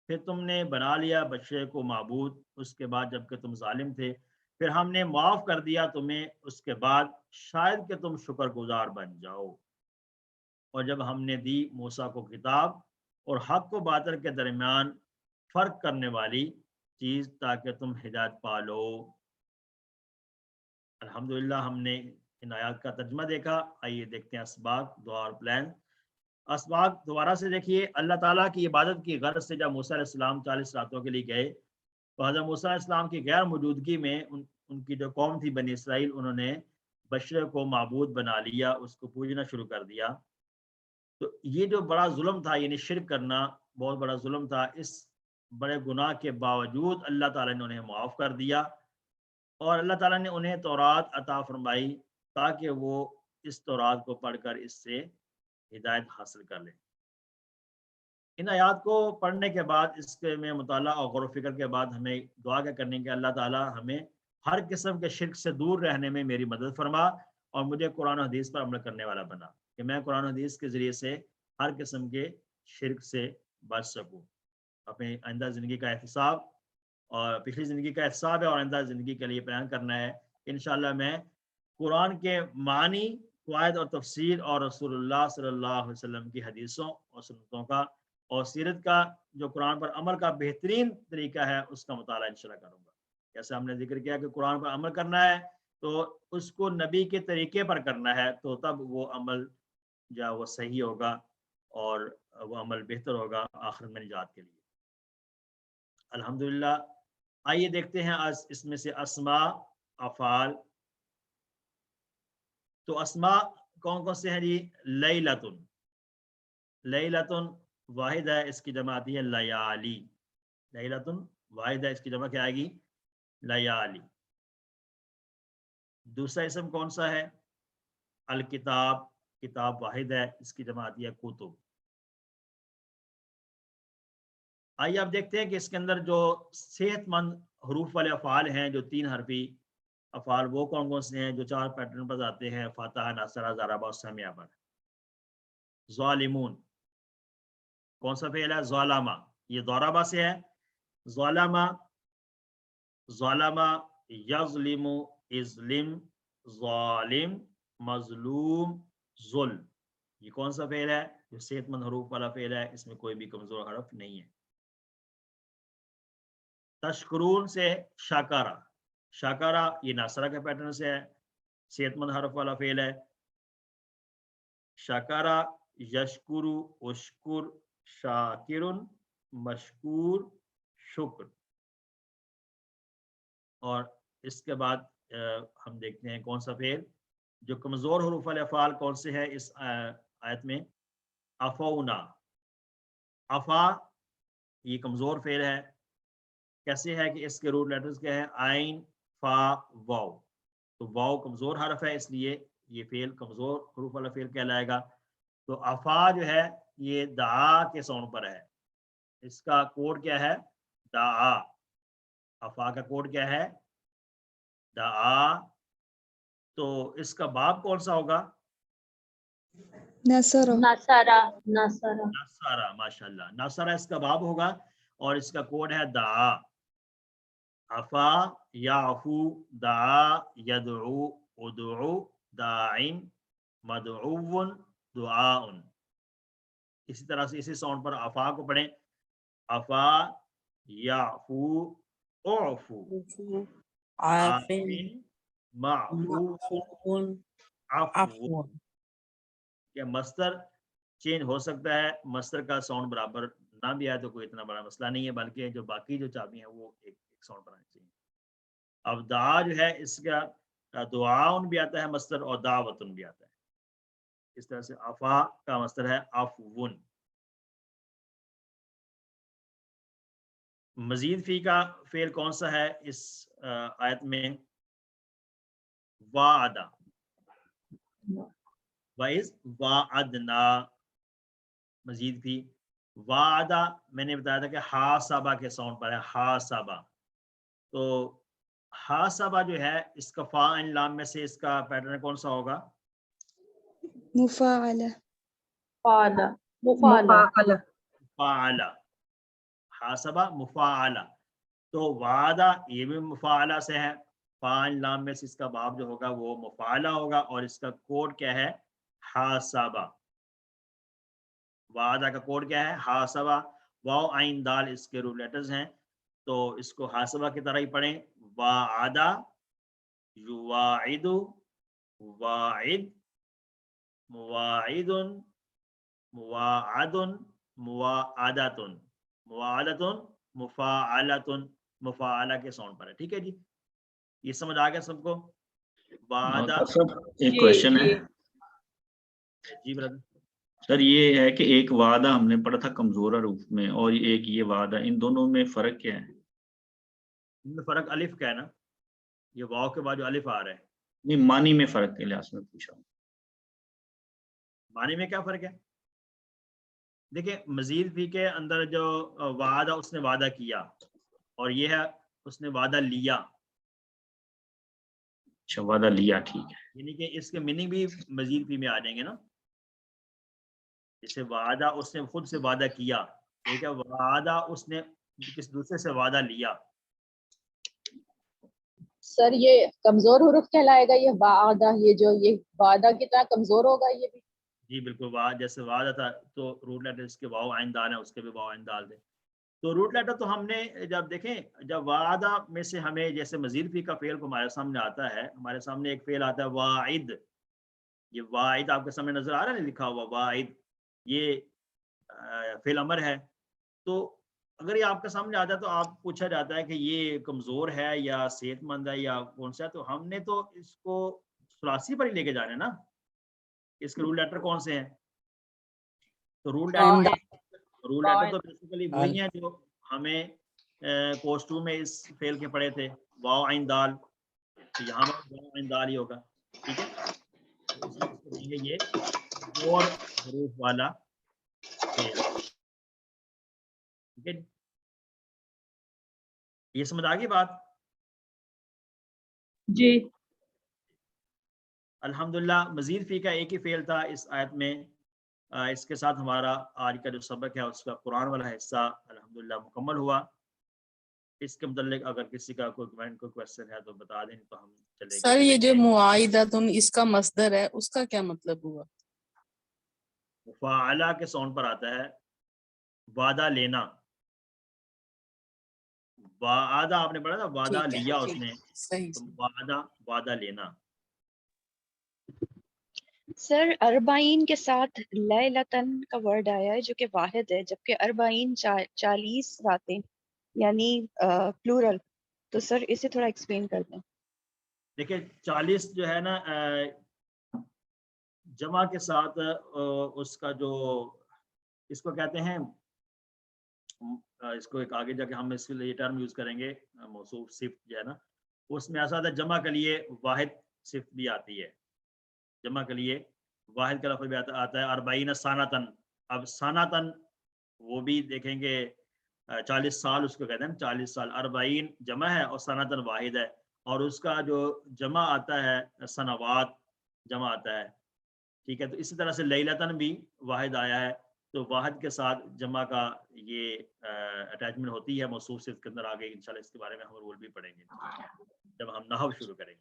پھر تم نے بنا لیا بچے کو معبود، اس کے بعد جب کہ تم ظالم تھے، پھر ہم نے معاف کر دیا تمہیں اس کے بعد، شاید کہ تم شکر گزار بن جاؤ۔ اور جب ہم نے دی موسیٰ کو کتاب اور حق و باطل کے درمیان فرق کرنے والی چیز، تاکہ تم ہدایت پالو۔ الحمدللہ ہم نے ان آیات کا ترجمہ دیکھا۔ آئیے دیکھتے ہیں اسباق، دعا اور پلان۔ اسباق دوبارہ سے دیکھیے، اللہ تعالیٰ کی عبادت کی غرض سے جب موسیٰ علیہ السلام 40 راتوں کے لیے گئے، تو حضرت موسیٰ علیہ السلام کی غیر موجودگی میں ان کی جو قوم تھی بنی اسرائیل، انہوں نے بشر کو معبود بنا لیا، اس کو پوجنا شروع کر دیا۔ تو یہ جو بڑا ظلم تھا، یعنی شرک کرنا بہت بڑا ظلم تھا، اس بڑے گناہ کے باوجود اللہ تعالیٰ نے انہیں معاف کر دیا، اور اللہ تعالیٰ نے انہیں تورات عطا فرمائی تاکہ وہ اس تورات کو پڑھ کر اس سے ہدایت حاصل کر لیں۔ ان آیات کو پڑھنے کے بعد، اس کے میں مطالعہ اور غور و فکر کے بعد، ہمیں دعا کیا کرنی کہ اللہ تعالیٰ ہمیں ہر قسم کے شرک سے دور رہنے میں میری مدد فرما، اور مجھے قرآن و حدیث پر عمل کرنے والا بنا، کہ میں قرآن و حدیث کے ذریعے سے ہر قسم کے شرک سے بچ سکوں۔ اپنی آئندہ زندگی کا احتساب، اور پچھلی زندگی کا احتساب ہے، اور آئندہ زندگی کے لیے پلان کرنا ہے۔ انشاءاللہ میں قرآن کے معنی، فوائد اور تفسیر، اور رسول اللہ صلی اللہ علیہ وسلم کی حدیثوں اور سنتوں کا اور سیرت کا جو قرآن پر عمل کا بہترین طریقہ ہے، اس کا مطالعہ انشاءاللہ کروں گا۔ جیسے ہم نے ذکر کیا کہ قرآن پر عمل کرنا ہے تو اس کو نبی کے طریقے پر کرنا ہے، تو تب وہ عمل جو وہ صحیح ہوگا اور وہ عمل بہتر ہوگا آخر میں نجات کے لیے۔ الحمدللہ آئیے دیکھتے ہیں آج اس میں سے اسماء، افعال۔ تو اسماء کون کون سے ہیں جی؟ لیلتن، لیلتن واحد ہے، اس کی جمع آتی ہے لیالی۔ لیلتن واحد ہے، اس کی جمع کیا آئے گی؟ لیالی۔ دوسرا اسم کون سا ہے؟ الکتاب، کتاب واحد ہے، اس کی جمع آتی ہے کتب۔ آئیے آپ دیکھتے ہیں کہ اس کے اندر جو صحت مند حروف والے افعال ہیں، جو 3 حرفی افعال، وہ کون کون سے ہیں جو 4 پیٹرن پر آتے ہیں؟ فاتحہ، ناصرہ، ضربہ اور سمیہ پر۔ ظالمون کون سا فعل ہے؟ ظالمہ، یہ ضربہ سے ہے۔ ظالمہ، ظالمہ، یظلم، اظلم، ظالم، مظلوم، ظلم، یہ کون سا فعل ہے؟ جو صحت مند حروف والا فعل ہے، اس میں کوئی بھی کمزور حرف نہیں ہے۔ تشکرون سے شاکارہ، شاکارہ یہ ناصرہ کے پیٹرن سے ہے، صحت مند حرف والا فعل ہے۔ شاکارہ، یشکرو، اشکر، شاکرن، مشکور، شکر۔ اور اس کے بعد ہم دیکھتے ہیں کون سا فعل جو کمزور حروف والے افعال کون سے ہے اس آیت میں؟ افونا، افا یہ کمزور فعل ہے۔ کیسے ہے کہ اس کے روٹ لیٹرز کیا ہے؟ عین، فا، واو۔ تو واو کمزور حرف ہے، اس لیے یہ فعل کمزور حروف والا فعل کہلائے گا۔ تو افا جو ہے یہ دعا کے ساؤنڈ پر ہے، اس کا کوڈ کیا ہے؟ دعا۔ افا کا کوڈ کیا ہے؟ دعا۔ تو اس کا باب کون سا ہوگا؟ نصرہ، نصرہ، نصرہ، نصرہ، ماشاءاللہ، نصرہ اس کا باب ہوگا، اور اس کا کوڈ ہے دعا۔ افا، یعفو، دعا، یدعو، ادعو، داعن، مدعو، دعاء۔ اسی طرح سے اسی ساؤنڈ پر افا کو پڑھیں، افا، یعفو، اعفو، عافن، معفو، عفو۔ کہ مصدر چینج ہو سکتا ہے، مصدر کا ساؤنڈ برابر نہ بھی آئے تو کوئی اتنا بڑا مسئلہ نہیں ہے، بلکہ جو باقی جو چابی ہیں وہ ایک ساؤنڈ پر آنی چاہیے۔ اب دعا جو ہے اس کا دعاؤن بھی آتا ہے مصدر، اور دعوتن بھی آتا ہے۔ اس طرح سے افا کا مصدر ہے عفون۔ مزید فی کا فعل کون سا ہے اس آیت میں؟ وعدہ، وَإِذْ وَعَدْنَا، مزید فی. وعدہ میں نے بتایا تھا کہ حاسبہ کے ساؤنڈ پر ہے، حاسبہ. تو حاسبہ جو ہے اس کا فاعل لام میں سے اس کا پیٹرن کون سا ہوگا؟ مفاعلہ، فعلا، مفعلا، مفاعلہ. حاسبہ مفاعلہ. تو وعدہ یہ بھی مفاعلہ سے ہے، فاعل لام میں سے اس کا باب جو ہوگا وہ مفاعلہ ہوگا، اور اس کا کوڈ کیا ہے؟ حاسبہ. وعدہ کا کوڈ کیا ہے؟ حاسبہ. واو عین دال اس کے روٹ لیٹرز ہیں، تو اس کو حاسبہ کی طرح ہی پڑھیں. وعدہ، یواعد، واعد، مواعد، مواعد، مواعدۃ، مواعدۃ، مفاعلۃ، مفاعلہ کے ساؤنڈ پر ہے. ٹھیک ہے جی، یہ سمجھ آ گیا سب کو؟ وعدہ. ایک کوشچن ہے جی برادر. سر، یہ ہے کہ ایک وعدہ ہم نے پڑھا تھا کمزور حروف میں، اور ایک یہ وعدہ، ان دونوں میں فرق کیا ہے؟ ان میں فرق الف کا ہے نا، یہ واو کے بعد جو الف آ رہا ہے. نہیں، معنی میں فرق کے لحاظ میں پوچھا ہوں. معنی میں کیا فرق ہے؟ دیکھیں، مزید فی کے اندر جو وعدہ اس نے وعدہ کیا، اور یہ ہے اس نے وعدہ لیا. اچھا، وعدہ لیا، ٹھیک ہے. یعنی کہ اس کے میننگ بھی مزید فی میں آ جائیں گے نا. جیسے وعدہ اس نے خود سے وعدہ کیا، ایک ہے وعدہ اس نے کسی دوسرے سے وعدہ لیا. سر یہ کمزور حروف کہلائے گا یہ وعدہ، یہ وعدہ کی طرح کمزور ہوگا یہ بھی؟ جی بالکل. جیسے وعدہ تھا تو روٹ لیٹر اس کے واو عین دال ہے، اس کے بھی واو عین دال دیں. تو روٹ لیٹر تو ہم نے جب دیکھیں، جب وعدہ میں سے ہمیں جیسے مزید فی کا فعل کو ہمارے سامنے آتا ہے، ہمارے سامنے ایک فعل آتا ہے واعد. یہ واعد آپ کے سامنے نظر آ رہا ہے نا لکھا ہوا واعد، یہ فعل امر ہے. تو اگر یہ آپ کے سامنے آتا ہے تو آپ پوچھا جاتا ہے کہ یہ کمزور ہے یا صحت مند ہے یا کون سا ہے، تو ہم نے تو اس کو ثلاثی پر ہی لے کے جانا ہے نا. اس کے رول لیٹر کون سے ہیں؟ تو رول لیٹر تو بیسیکلی وہی ہیں جو ہمیں کورس 2 میں اس فعل کے پڑھے تھے، واو عین دال. تو یہاں پر واو عین دال ہی ہوگا. ٹھیک ہے، تو اس کو دیں گے یہ اور حروف والا فعل. ٹھیک ہے، یہ سمجھ آ گئی بات؟ جی. الحمدللہ مزید فی کا ایک ہی فعل تھا اس آیت میں. اس کے ساتھ ہمارا آج کا جو سبق ہے اس کا قرآن والا حصہ الحمدللہ مکمل ہوا. اس کے متعلق اگر کسی کا کوئی کمنٹ کوئی کوشچن ہے تو بتا دیں، تو ہم چلے گئے. سر یہ جو معاہدۃ اس کا مصدر ہے اس کا کیا مطلب ہوا؟ مفاعلہ کے ساؤنڈ پر آتا ہے، وعدہ لینا. وعدہ آپ نے پڑھا تھا، وعدہ ٹھیک ہے، لیا اس نے، صحیح. تو وعدہ لینا. سر اربعین کے ساتھ لیلتن کا ورڈ آیا ہے جو کہ واحد ہے، جبکہ اربعین 40 راتیں یعنی پلورل. تو سر اسے تھوڑا ایکسپلین کر دیں. دیکھیں 40 جو ہے نا جمع کے ساتھ اس کا جو اس کو کہتے ہیں، اس کو ایک آگے جا کے ہم اس کے لیے ٹرم یوز کریں گے، موصوف صفت جو ہے نا، اس میں ایسا آتا ہے جمع کے لیے واحد صفت بھی آتی ہے. جمع کے لیے واحد کا لفظ بھی آتا ہے. اربعین سانتن، اب سانتن وہ بھی دیکھیں گے 40 سال اس کو کہتے ہیں، 40 سال. اربعین جمع ہے اور سانتن واحد ہے، اور اس کا جو جمع آتا ہے سنوات جمع آتا ہے. ٹھیک ہے، تو اسی طرح سے لیلتن بھی واحد آیا ہے. تو واحد کے ساتھ جمع کا یہ اٹیچمنٹ ہوتی ہے موصوف صفت کے اندر. آگے انشاءاللہ اس کے بارے میں ہم رول بھی پڑھیں گے جب ہم نحو شروع کریں گے.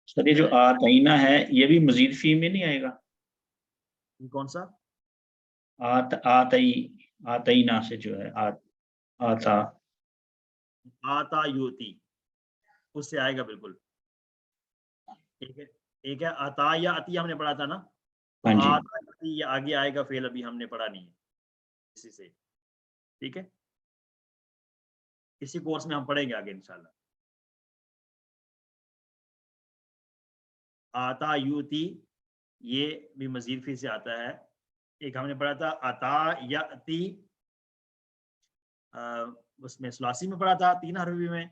سر یہ جو آتئینہ ہے یہ بھی مزید فی میں نہیں آئے گا؟ کون سا؟ آتئینہ سے جو ہے آتا یوتی، اس سے آئے گا بالکل. ایک ہے عطا یا عطیہ، ہم نے پڑھا تھا نا. تو ہاں جی. آتا یہ آگے آئے گا فعل، ابھی ہم نے پڑھا نہیں ہے اسی سے. ٹھیک ہے، اسی کورس میں ہم پڑھیں گے آگے انشاءاللہ. آتا یوتی یہ بھی مزید فی سے آتا ہے. ایک ہم نے پڑھا تھا عطا یاتی، اس میں ثلاثی میں پڑھا تھا 3 حرفی میں،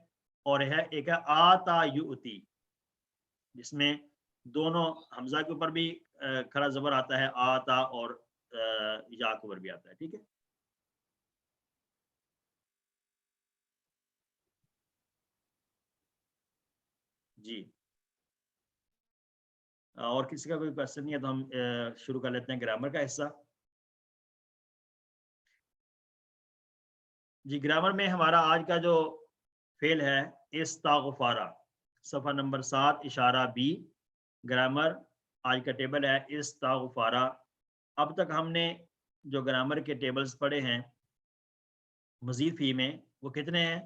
اور ایک ہے آتا یؤتی جس میں دونوں حمزہ کے اوپر بھی کھڑا زبر آتا ہے آتا، اور یا کے اوپر بھی آتا ہے. ٹھیک ہے. جی اور کسی کا کوئی کوشچن نہیں ہے تو ہم شروع کر لیتے ہیں گرامر کا حصہ. جی گرامر میں ہمارا آج کا جو فعل ہے استغفارا، صفحہ نمبر 7 اشارہ بی. گرامر آج کا ٹیبل ہے استغفارا. اب تک ہم نے جو گرامر کے ٹیبلز پڑھے ہیں مزید فی میں، وہ کتنے ہیں؟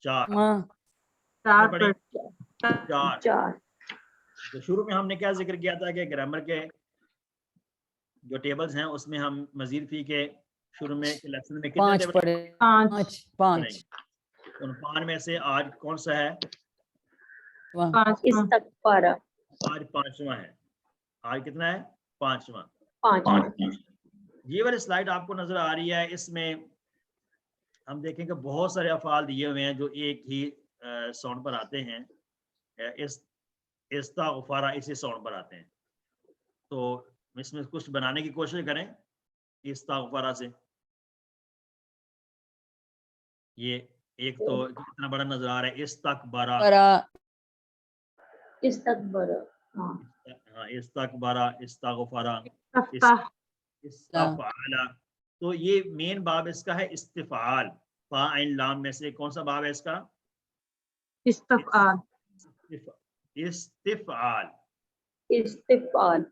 4. ہاں 4. تو شروع میں ہم نے کیا ذکر کیا تھا کہ گرامر کے جو ٹیبلز ہیں اس میں ہم مزید فی کے شروع میں لیسن میں کتنے 5 ٹیبل پڑھے، 5 پڑھیں گے؟ ان 5 میں سے آج کون سا ہے؟ استغفارا. آج 5واں ہے. آج کتنا ہے؟ 5واں. 5. یہ والی سلائڈ آپ کو نظر آ رہی ہے، اس میں ہم دیکھیں کہ بہت سارے افعال دیے ہوئے ہیں جو ایک ہی ساؤنڈ پر آتے ہیں. استغفارا اسی ساؤنڈ پر آتے ہیں. تو اس میں کچھ بنانے کی کوشش کریں استغفارا سے. یہ ایک تو اتنا بڑا نظر آ رہا ہے استکبارا. استغفارا. ہاں استکبارا، استغفارا، استغفار. استفعالا. تو یہ مین باب اس کا ہے استفعال. فا عین لام میں سے کون سا باب ہے اس کا؟ استفعال. استفعال. استفعال.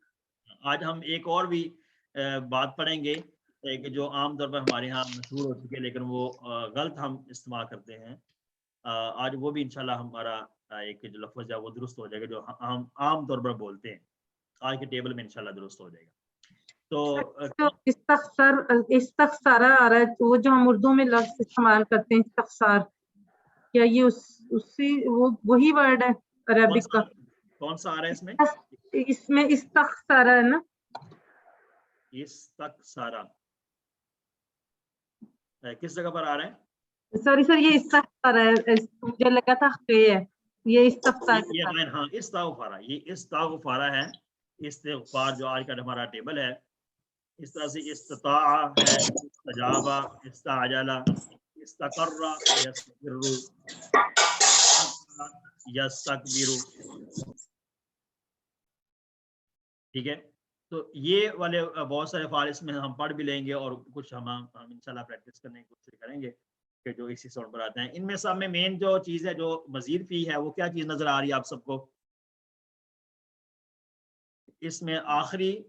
آج ہم ایک اور بھی بات پڑھیں گے کہ جو عام طور پر ہمارے ہاں مشہور ہو چکے لیکن وہ غلط ہم استعمال کرتے ہیں. آج وہ بھی انشاءاللہ ہمارا ایک جو لفظ ہے وہ درست ہو جائے گا جو ہم عام طور پر بولتے ہیں. آج کے ٹیبل میں انشاءاللہ درست ہو جائے گا. تو استخسارا آ رہا ہے، وہ جو ہم اردو میں لفظ استعمال کرتے ہیں استخسار، کیا یہ اسی وہی ورڈ ہے عربک کا؟ کون سا آ رہا ہے اس میں؟ اس میں استخسارا ہے نا؟ استخسارا کس جگہ پر آ رہا ہے؟ سوری سر، یہ استخسارا ہے، مجھے لگا تھا خے ہے. یہ استخسار یہ غین، ہاں استغفارا، یہ استغفارا ہے. استغفار جو آج کا ہمارا ٹیبل ہے. اس طرح سے استطاع ہے، استجابا، استعجلا، استقر، یستقر، یستکبر. ٹھیک ہے. تو یہ والے بہت سارے فعال اس میں ہم پڑھ بھی لیں گے اور کچھ ہم انشاءاللہ پریکٹس کرنے کی کوشش کریں گے کہ جو اسی ساؤنڈ پر آتے ہیں. ان میں سب میں مین جو چیز ہے جو مزید فی ہے وہ کیا چیز نظر آ رہی ہے آپ سب کو؟ اس میں آخری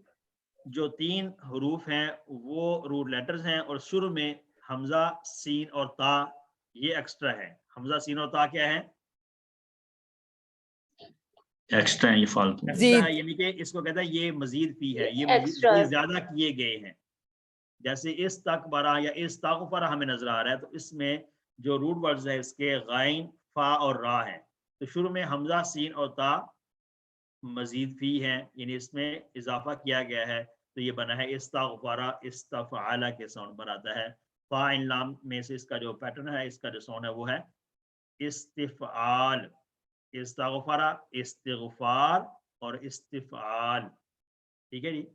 جو 3 حروف ہیں وہ روٹ لیٹرز ہیں، اور شروع میں حمزہ، سین اور تا یہ ایکسٹرا ہے. حمزہ، سین اور تا کیا ہے؟ ایکسٹرا ہے، یہ فالتو ایکسٹرا ہے، یعنی کہ اس کو کہتا ہے یہ مزید فی ہے، یہ مزید یہ زیادہ کیے گئے ہیں. جیسے استکبارا یا استغفرا ہمیں نظر آ رہا ہے تو اس میں جو روٹ ورڈز ہے اس کے غائن، فا اور را ہیں. تو شروع میں حمزہ، سین اور تا مزید فی ہے، یعنی اس میں اضافہ کیا گیا ہے. تو یہ بنا ہے استغفارا، استفعالا کے ساؤنڈ پر آتا ہے. فا عین لام میں سے اس کا جو پیٹرن ہے، اس کا جو ساؤنڈ ہے وہ ہے استفعال. استغفارا، استغفار اور استفعال. ٹھیک ہے جی.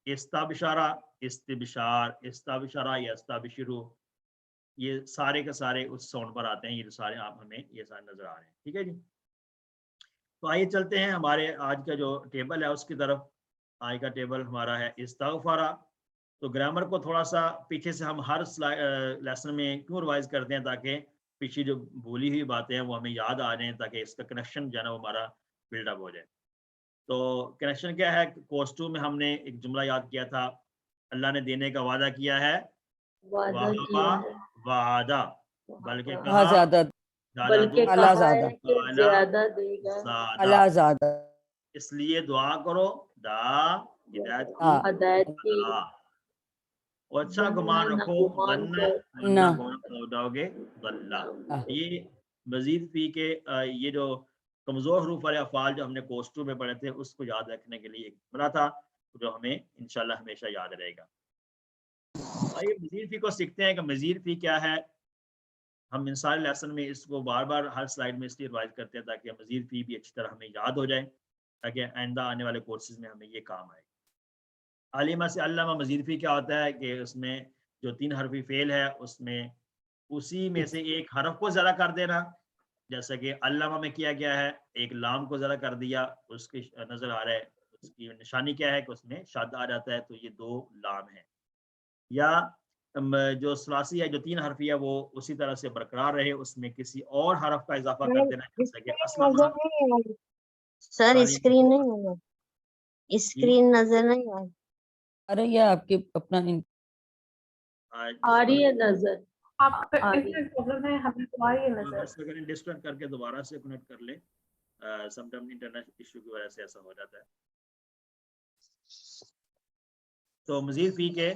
استبشارا، استبشار، استبشارا یا استبشرو، یہ سارے کے سارے اس ساؤنڈ پر آتے ہیں. یہ سارے آپ ہمیں یہ سارے نظر آ رہے ہیں. ٹھیک ہے جی. تو آئیے چلتے ہیں ہمارے آج کا جو ٹیبل ہے اس کی طرف. آج کا ٹیبل ہمارا ہے استغفارا. تو گرامر کو تھوڑا سا پیچھے سے ہم ہر لیسن میں کیوں ریوائز کرتے ہیں تاکہ پیچھے جو بھولی ہوئی باتیں ہیں وہ ہمیں یاد آ جائیں، تاکہ اس کا کنیکشن جو ہے نا وہ ہمارا بلڈ اپ ہو جائے. تو کنیکشن کیا ہے؟ کورس 2 میں ہم نے ایک جملہ یاد کیا تھا، اللہ نے دینے کا وعدہ کیا ہے، وعدہ، بلکہ کہا زیادہ، بلکہ کہا ہے کہ زیادہ دے گا. زیادہ. اس لیے دعا کرو، دا ہدایت ہدایت کی، اور اچھا گمان رکھو، نہ اڑاؤ گے غلہ. یہ مزید فی کے یہ جو کمزور حروف والے افعال جو ہم نے کورس 2 میں پڑھے تھے اس کو یاد رکھنے کے لیے ایک جملہ تھا جو ہمیں انشاءاللہ ہمیشہ یاد رہے گا. آئیے مزید فی کو سیکھتے ہیں کہ مزید فی کیا ہے. ہم ان سارے لیسن میں اس کو بار بار ہر سلائیڈ میں اس لیے ریوائز کرتے ہیں تاکہ مزید فی بھی اچھی طرح ہمیں یاد ہو جائے، تاکہ آئندہ آنے والے کورسز میں ہمیں یہ کام آئے. عالمہ سے علامہ مزید فی کیا ہوتا ہے کہ اس میں جو 3 حرفی فعل ہے اس میں اسی میں سے ایک حرف کو زیادہ کر دینا، جیسا کہ علامہ میں کیا گیا ہے، ایک لام کو زیادہ کر دیا، اس کی نظر آ رہا ہے اس کی نشانی کیا ہے کہ اس میں شد آ جاتا ہے، تو یہ 2 لام ہیں. یا جو ثلاثی ہے جو 3 حرفی ہے وہ اسی طرح سے برقرار رہے، اس میں کسی اور حرف کا اضافہ کر دینا، جیسا کہ اسلمہ. سر تعلیم اسکرین نہیں ہے، اسکرین نظر نہیں آئی. ارے یہ آپ کے اپنا آ رہی ہے نظر. آپ کا آ رہی انٹرنیٹ پرابلم ہے، ہمیں تمہاری نظر. ایسا کریں ڈسکنیکٹ کر کے دوبارہ سے کنیکٹ کر لیں، سم ٹائم انٹرنیٹ ایشو کی وجہ سے ایسا ہو جاتا ہے. تو مزید فی کے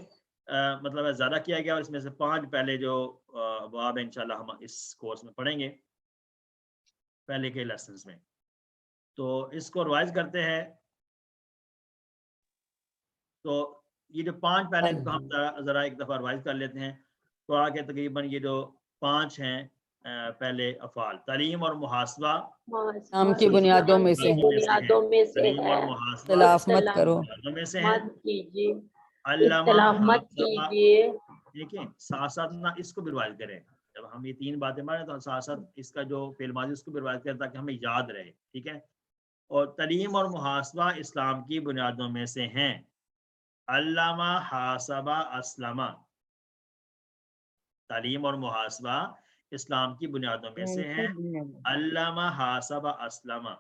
مطلب ہے زیادہ کیا گیا، اور اس میں سے 5 پہلے جو ابواب ہیں انشاءاللہ ہم اس کورس میں پڑھیں گے پہلے کے لیسنز میں. تو اس کو ریوائز کرتے ہیں. تو یہ جو 5 پہلے ان کو ہم ذرا ایک دفعہ ریوائز کر لیتے ہیں. تو آگے تقریباً یہ جو 5 ہیں پہلے افعال، تعلیم اور محاسبہ کام کی بنیادوں میں سے ہیں. بنیادوں میں سے تعلیم اور ہے. محاسبہ اختلاف مت کرو. بنیادوں میں سے ہیں. مت کیجیے، علامہ اختلاف مت محاسبہ، کیجیے. دیکھیں ساتھ ساتھ نہ اس کو بھی ریوائز کریں. جب ہم یہ 3 باتیں مانیں تو ساتھ ساتھ اس کا جو فعل ماضی اس کو بھی ریوائز کریں تاکہ ہمیں یاد رہے. ٹھیک ہے. اور تعلیم اور محاسبہ اسلام کی بنیادوں میں سے ہیں. علامہ حاسبہ اسلمہ، تعلیم اور محاسبہ اسلام کی بنیادوں میں سے ہیں. علامہ حاسبہ اسلمہ،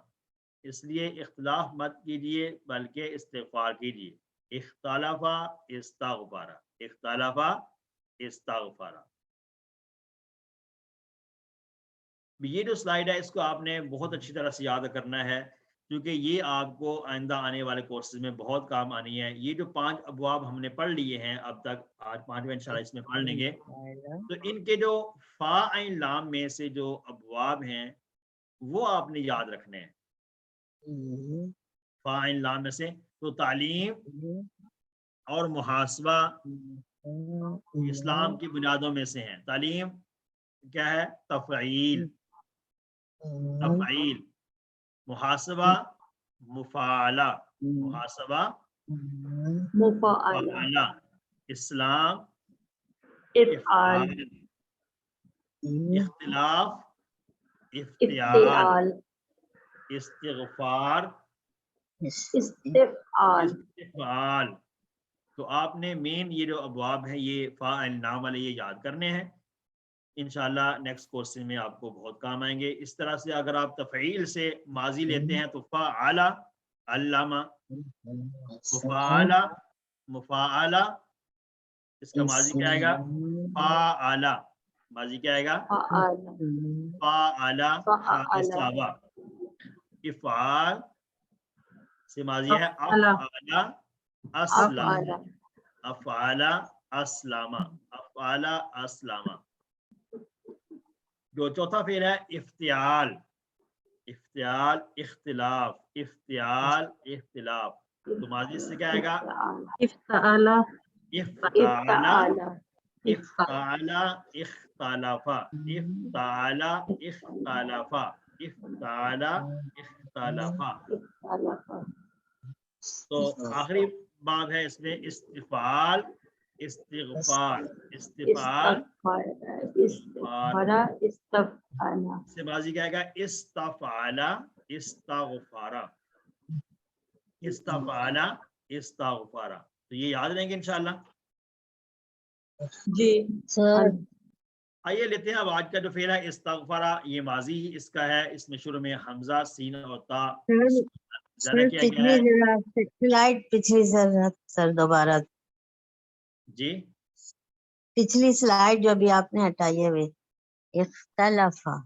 اس لیے اختلاف مت کیجیے بلکہ استغفار کیجیے. اختلافا استغفارا، اختلافا استغفارا. یہ جو سلائیڈ ہے اس کو آپ نے بہت اچھی طرح سے یاد کرنا ہے، کیونکہ یہ آپ کو آئندہ آنے والے کورسز میں بہت کام آنی ہے. یہ جو 5 ابواب ہم نے پڑھ لیے ہیں اب تک، آج 5ویں انشاءاللہ اس میں پڑھ لیں گے. تو ان کے جو فا عین لام میں سے جو ابواب ہیں وہ آپ نے یاد رکھنے ہیں. فا عین لام میں سے تو تعلیم اور محاسبہ اسلام کی بنیادوں میں سے ہیں. تعلیم کیا ہے؟ تفعیل، تفعیل. محاسبہ مفاعلہ، محاسبہ مفاعلہ، مفاعلہ. اسلام افعال، افعال. اختلاف افتعال. افتعال، استغفار استفعال. استفعال. تو آپ نے مین یہ جو ابواب ہیں یہ فاعل نام والے یہ یاد کرنے ہیں. انشاءاللہ نیکسٹ کورس میں آپ کو بہت کام آئیں گے. اس طرح سے اگر آپ تفعیل سے ماضی لیتے ہیں تو فعل، علامہ. مفعل، مفعل، اس کا ماضی کیا آئے گا؟ فعل. ماضی کیا آئے گا؟ فعل. حاسب. افعال سے ماضی ہے افعل اسلم، افعل اسلم، افعل اسلم. جو چوتھا فعل ہے افتعال، افتعال اختلاف، افتعال اختلاف. تو ماضی سے کیا آئے گا؟ افتعال، افتعال، افتعال اختلف، افتعال اختلف، افتعال اختلف. تو آخری بات ہے اس میں استفعال، استغفار. استفعال سے ماضی کیا آئے گا؟ استفعل استغفر، استفعل استغفر. تو یہ یاد رہیں گے انشاءاللہ. جی سر آئیے لیتے ہیں اب آج کا جو فعل ہے استغفر. یہ ماضی ہی اس کا ہے. اس میں شروع میں حمزہ، سین اور تا زیادہ کیا گیا ہے. پچھلی سر دوبارہ جی پچھلی سلائڈ جو ابھی آپ نے ہٹائی ہوئے اختلافا.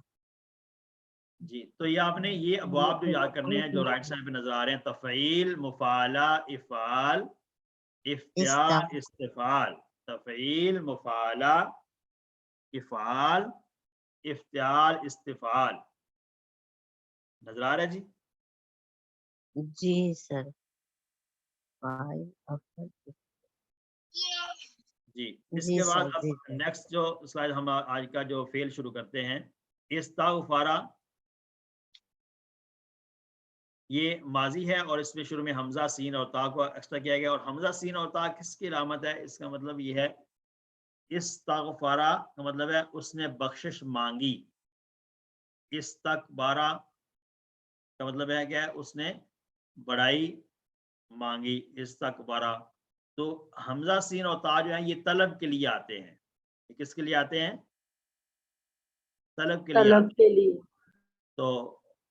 جی. تو یہ آپ نے یہ ابواب جو یاد کرنے ہیں جو رائٹ سائڈ پہ نظر آ رہے ہیں: تفعیل، مفعلہ، افعال، افتعال استفعال. تفعیل، مفعلہ، افعال، افتعال استفعال. نظر آ رہا ہے جی؟ جی سر. جی اس جی کے بعد سر، اب جی نیکسٹ جو سلائڈ ہم آج کا جو فعل شروع کرتے ہیں، استغفارا، یہ ماضی ہے اور اس میں شروع میں حمزہ سین اور تا کو ایکسٹرا کیا گیا، اور حمزہ سین اور تا کس کی علامت ہے؟ اس کا مطلب یہ ہے استغفارا کا مطلب ہے اس نے بخشش مانگی، استکبارا کا مطلب ہے کیا ہے؟ اس نے بڑائی مانگی، استکبارا۔ تو حمزہ سین اور تا جو ہیں یہ طلب کے لیے آتے ہیں، یہ کس کے لیے آتے ہیں؟ طلب کے لیے طلب آتے کے ہیں۔ لیے تو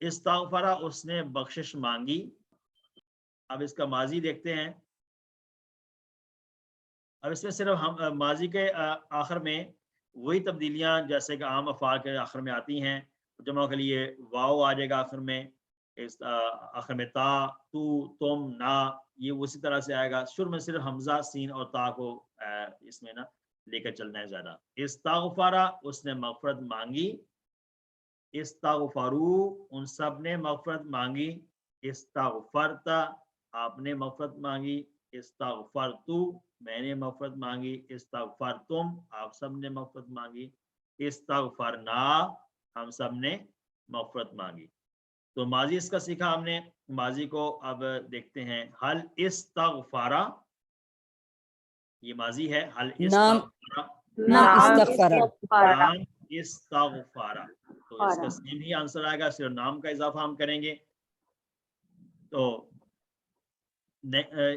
استغفرا اس نے بخشش مانگی۔ اب اس کا ماضی دیکھتے ہیں، اب اس میں صرف ہم ماضی کے آخر میں وہی تبدیلیاں جیسے کہ عام افعال کے آخر میں آتی ہیں، جمع کے لیے واو آ جائے گا آخر میں، اس آخر میں تا، تو، تم، نا، یہ اسی طرح سے آئے گا۔ شروع میں صرف حمزہ سین اور تا کو اس میں نا لے کر چلنا ہے زیادہ۔ استغفرا اس نے مغفرت مانگی، استغفرو ان سب نے مغفرت مانگی، استغفرتا آپ نے مغفرت مانگی، استغفرتو میں نے مغفرت مانگی، استغفرتم آپ سب نے مغفرت مانگی، استغفرنا ہم سب نے مغفرت مانگی۔ تو ماضی اس کا سیکھا ہم نے۔ ماضی کو اب دیکھتے ہیں، حل استغفارا، یہ ماضی ہے، حل نام استغفارا، نام استغفارا، نام استغفارا، تو اس کا سیم ہی آنسر آئے گا، صرف نام کا اضافہ ہم کریں گے۔ تو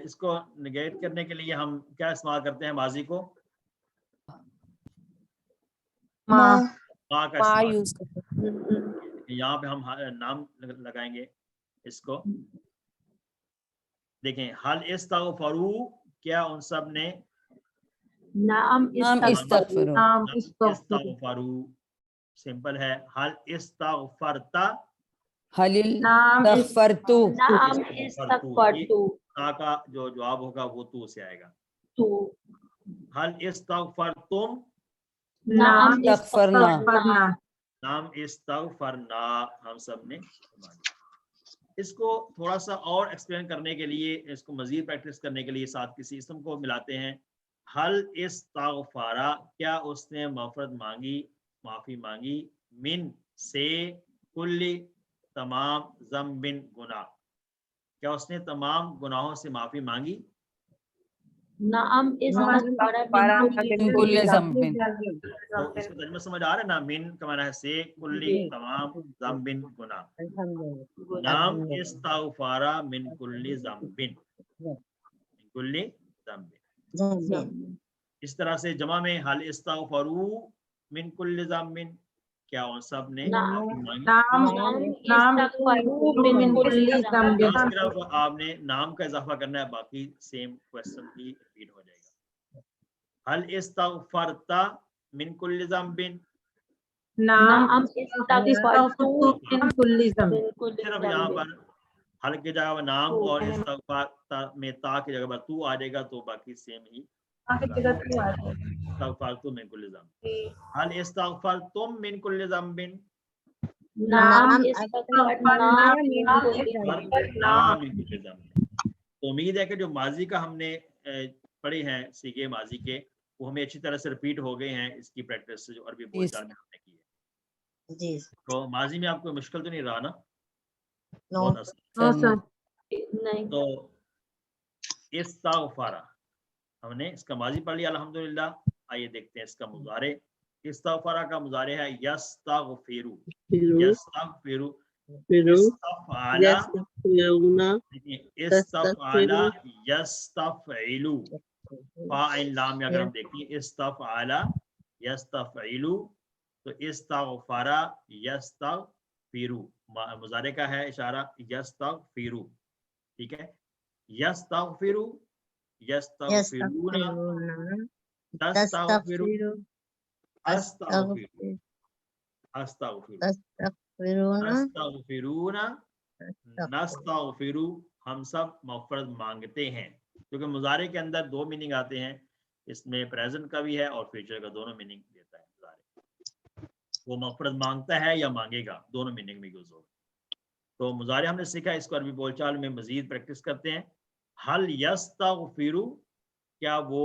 اس کو نگیٹ کرنے کے لیے ہم کیا استعمال کرتے ہیں؟ ماضی کو ماں ما کا ما استعمال، یوز کرتے ہیں۔ یہاں پہ ہم نام لگائیں گے اس کو۔ دیکھیں، حل استغفرو کیا ان سب نے نام نام استغفرو، نام استغفرو، سمپل ہے۔ حل استغفرتا، حلیل نام استغفرتو، نام استغفرتو، تا کا جو جواب ہوگا وہ تو سے آئے گا۔ تو حل استغفرتم، نام استغفرنا، استغفرنا، نام استغفرنا ہم سب نے مانگا۔ اس کو تھوڑا سا اور ایکسپلین کرنے کے لیے، اس کو مزید پریکٹس کرنے کے لیے ساتھ کسی اسم کو ملاتے ہیں۔ حل استغفارا کیا اس نے مغفرت مانگی، معافی مانگی، من سے، کلی تمام، ذنب گناہ کیا اس نے تمام گناہوں سے معافی مانگی؟ نام استغفارا من کل ذنب، تو اس کا ترجمہ سمجھ آ رہا ہے نا؟ من کا معنی ہے سے، کلی تمام، ذنب گناہ۔ نام استغفارا من کل ذنب، من کل ذنب۔ اس طرح سے جمع میں حل استغفرو من کل ذنب کیا ان سب نے معافی مانگی؟ نام من کل ذنب، یہاں صرف آپ نے نام کا اضافہ کرنا ہے، باقی سیم کوشچن ہی ریپیٹ ہو جائے گا۔ حل استغفرتا من کل ذنب، نام استغفرتو من کل ذنب، صرف یہاں پر حل کی جگہ پر نام اور استغفار میں تا کی جگہ پر تو آ جائے گا، تو باقی سیم ہی استغفرتم من کل ذنب۔ حل استغفرتم من کل ذنب، نام استغفرنا من کل ذنب۔ تو امید ہے کہ جو ماضی کا ہم نے پڑھے ہیں سیگے ماضی کے، وہ ہمیں اچھی طرح سے ریپیٹ ہو گئے ہیں اس کی پریکٹس سے جو عربی بول چال میں ہم نے کی ہے۔ جی تو ماضی میں آپ کو مشکل تو نہیں رہا نا؟ نو بہت آسان۔ نہیں تو استغفارا ہم نے اس کا ماضی پڑھ لیا الحمدللہ۔ آئیے دیکھتے ہیں اس کا مضارع۔ استغفارا کا مضارع ہے یستغفرو، یستغفرو، استفعل، استفعل یستفعلو، فاعل لام میں اگر ہم دیکھیں استفعل یستفعلو، تو استغفرا یستغفرو، مضارع کا ہے اشارہ یستغفرو، ٹھیک ہے۔ یستغفرو، یستغفرون، تستغفرو، استغفرو، استغفرو، استغفرون، نستغفرو، ہم سب مغفرت مانگتے ہیں، کیونکہ مضارع کے اندر دو میننگ آتے ہیں، اس میں پریزنٹ کا بھی ہے اور فیوچر کا، دونوں میننگ دیتا ہے مضارع۔ وہ مغفرت مانگتا ہے یا مانگے گا، دونوں میننگ میں یوز ہوگا۔ تو مضارع ہم نے سیکھا، اس کو عربی بول چال میں مزید پریکٹس کرتے ہیں۔ حل یستغفرو کیا وہ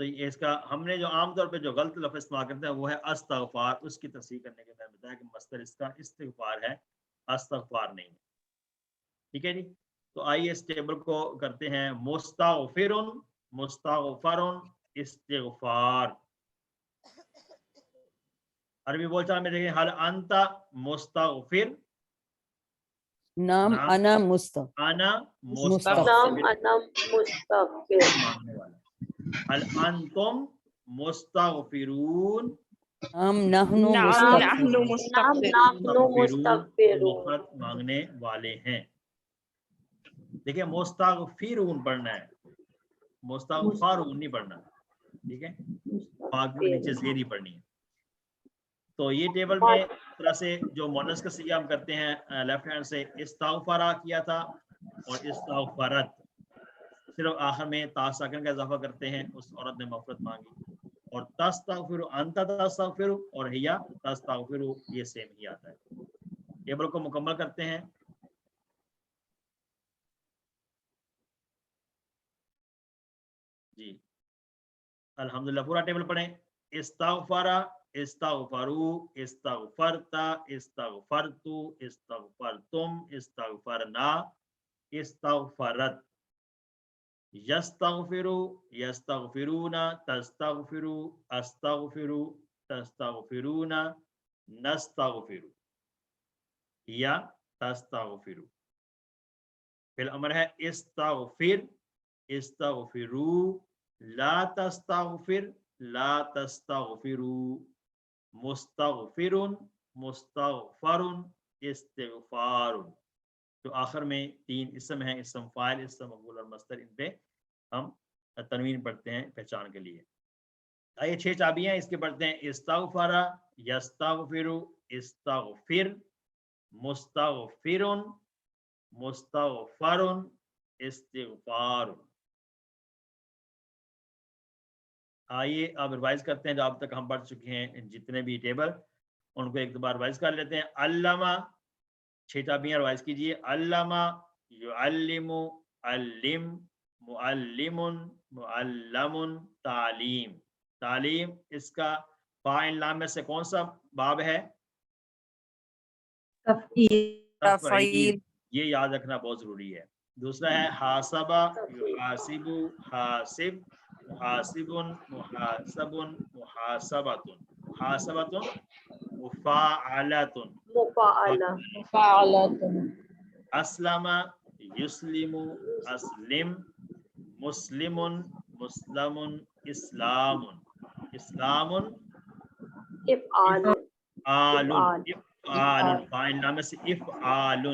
تو یہ اس کا ہم نے جو عام طور پہ جو غلط لفظ استعمال کرتے ہیں وہ ہے استغفار. اس کی تصحیح کرنے کے میں نے بتایا کہ مصدر اس کا استغفار ہے، استغفار نہیں ہے. ٹھیک ہے جی. تو آئیے اس ٹیبل کو کرتے ہیں. مستغفرن، مستغفرن، استغفار. عربی بول چال میں دیکھیں، حل انت مستغفر. نام انا مستغفر، انا مستغفر. مستغفر. هل انتم مستغفرون. نام نحن نحن مستغفرون. مستغفرون مغفرت مانگنے والے ہیں. دیکھیں مستغفرون پڑھنا ہے، مستغفرون نہیں پڑھنا. ٹھیک ہے، پاک بھی نیچے زیر ہی پڑھنی ہے. تو یہ ٹیبل میں اس طرح سے جو مونس کا سیغہ ہم کرتے ہیں لیفٹ ہینڈ سے، استغفرا کیا تھا اور استغفرت. صرف آخر میں تا ساکن کا اضافہ کرتے ہیں، اس عورت نے مغفرت مانگی. اور تستغفر انت تستغفر اور ہیا تستغفر یہ سیم ہی آتا ہے. ٹیبل کو مکمل کرتے ہیں. جی الحمدللہ پورا ٹیبل پڑھیں. استغفرا، استغفرو، استغفرتا، استغفرتو، استغفرتم، استغفرنا، استغفرت. یستغفرو، یستغفرونا، تستغفرو، استغفرو، تستغفرونا، نستغفرو یا تستغفرو. پھر امر ہے استغفر، استغفرو، لا تستغفر، لا تستغفرو، مستغفر، مستغفر، استغفار. جو آخر میں 3 اسم ہیں، اسم فاعل، اسم مفعول اور مصدر، ان پہ ہم تنوین پڑھتے ہیں پہچان کے لیے. آئیے 6 چابیاں اس کے پڑھتے ہیں. استغفر، یستغفر، استغفر، مستغفر، مستغفر، استغفار. آئیے اب ریوائز کرتے ہیں جو اب تک ہم پڑھ چکے ہیں جتنے بھی ٹیبل، ان کو ایک دو بار ریوائز کر لیتے ہیں. علامہ، 6 چابیاں ریوائز کیجیے. علامہ، یعلم، علم، معلم، معلم، تعلیم. تعلیم اس کا فاعل لام میں سے کون سا باب ہے؟ تفعیل. یہ یاد رکھنا بہت ضروری ہے. دوسرا ہے حاسبہ، یحاسب، حاسب، محاسب، محاسب، محاسبۃ. محاسبۃ، مفاعلۃ، مفاعلۃ. اسلم، یسلم، اسلم، مسلم، مسلم، اسلام. اسلام، افعال. افعال، افعال فاعل نام سے افعال.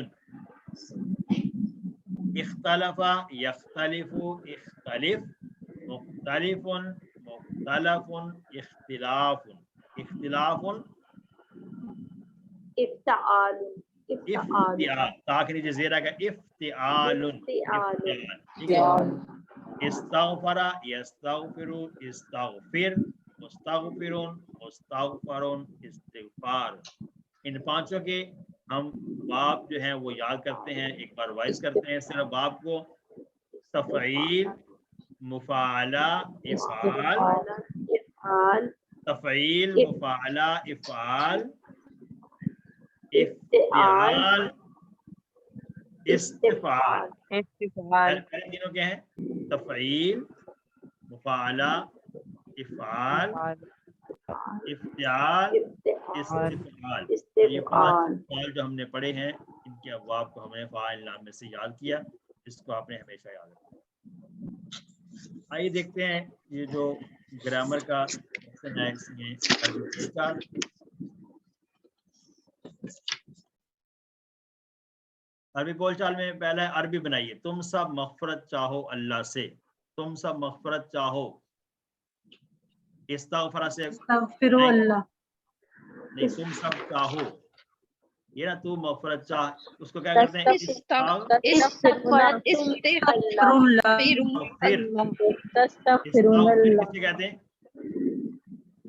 اختلف، یختلف، اختلف، مختلف، مختلف، اختلاف. اختلاف، افتعال. افتعال، تاکہ نیچے زیر آ گیا افتعال. افتعال. ٹھیک ہے. استغفر، یستغفر، استغفر، مستغفر، مستغفر، استغفار. ان 5 کے ہم باب جو ہیں وہ یاد کرتے ہیں، ایک بار وائز کرتے ہیں صرف باب کو. تفعیل، مفاعلہ، افعال، تفعیل، مفاعلہ، افعال، افتعال، استفعال. پہلے تینوں کیا ہیں؟ تفعیل، مفاعلہ، افعال، افتعال، استفعال. یہ 5 فعال جو ہم نے پڑھے ہیں، ان کے ابواب کو ہم نے فاعل نام میں سے یاد کیا، اس کو آپ نے ہمیشہ یاد رکھنا. آئیے دیکھتے ہیں یہ جو گرامر کا سیکشن ہے، اس میں عربی بول چال میں پہلا ہے عربی بنائیے. تم سب مغفرت چاہو اللہ سے. تم سب مغفرت چاہو. استغفر سے استغفر اللہ. نہیں، تم سب چاہو. یہ نا تو مغفرت چاہ، اس کو کیا کرتے ہیں؟ کسے کہتے ہیں؟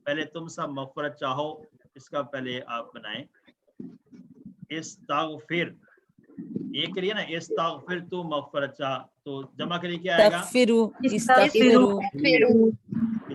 پہلے تم سب مغفرت چاہو، اس کا پہلے آپ بنائیں. استغفر، ایک کے لیے نا استغفر تو مغفرت چاہ، تو جمع کے لیے کیا آئے گا؟ استغفروا، استغفروا،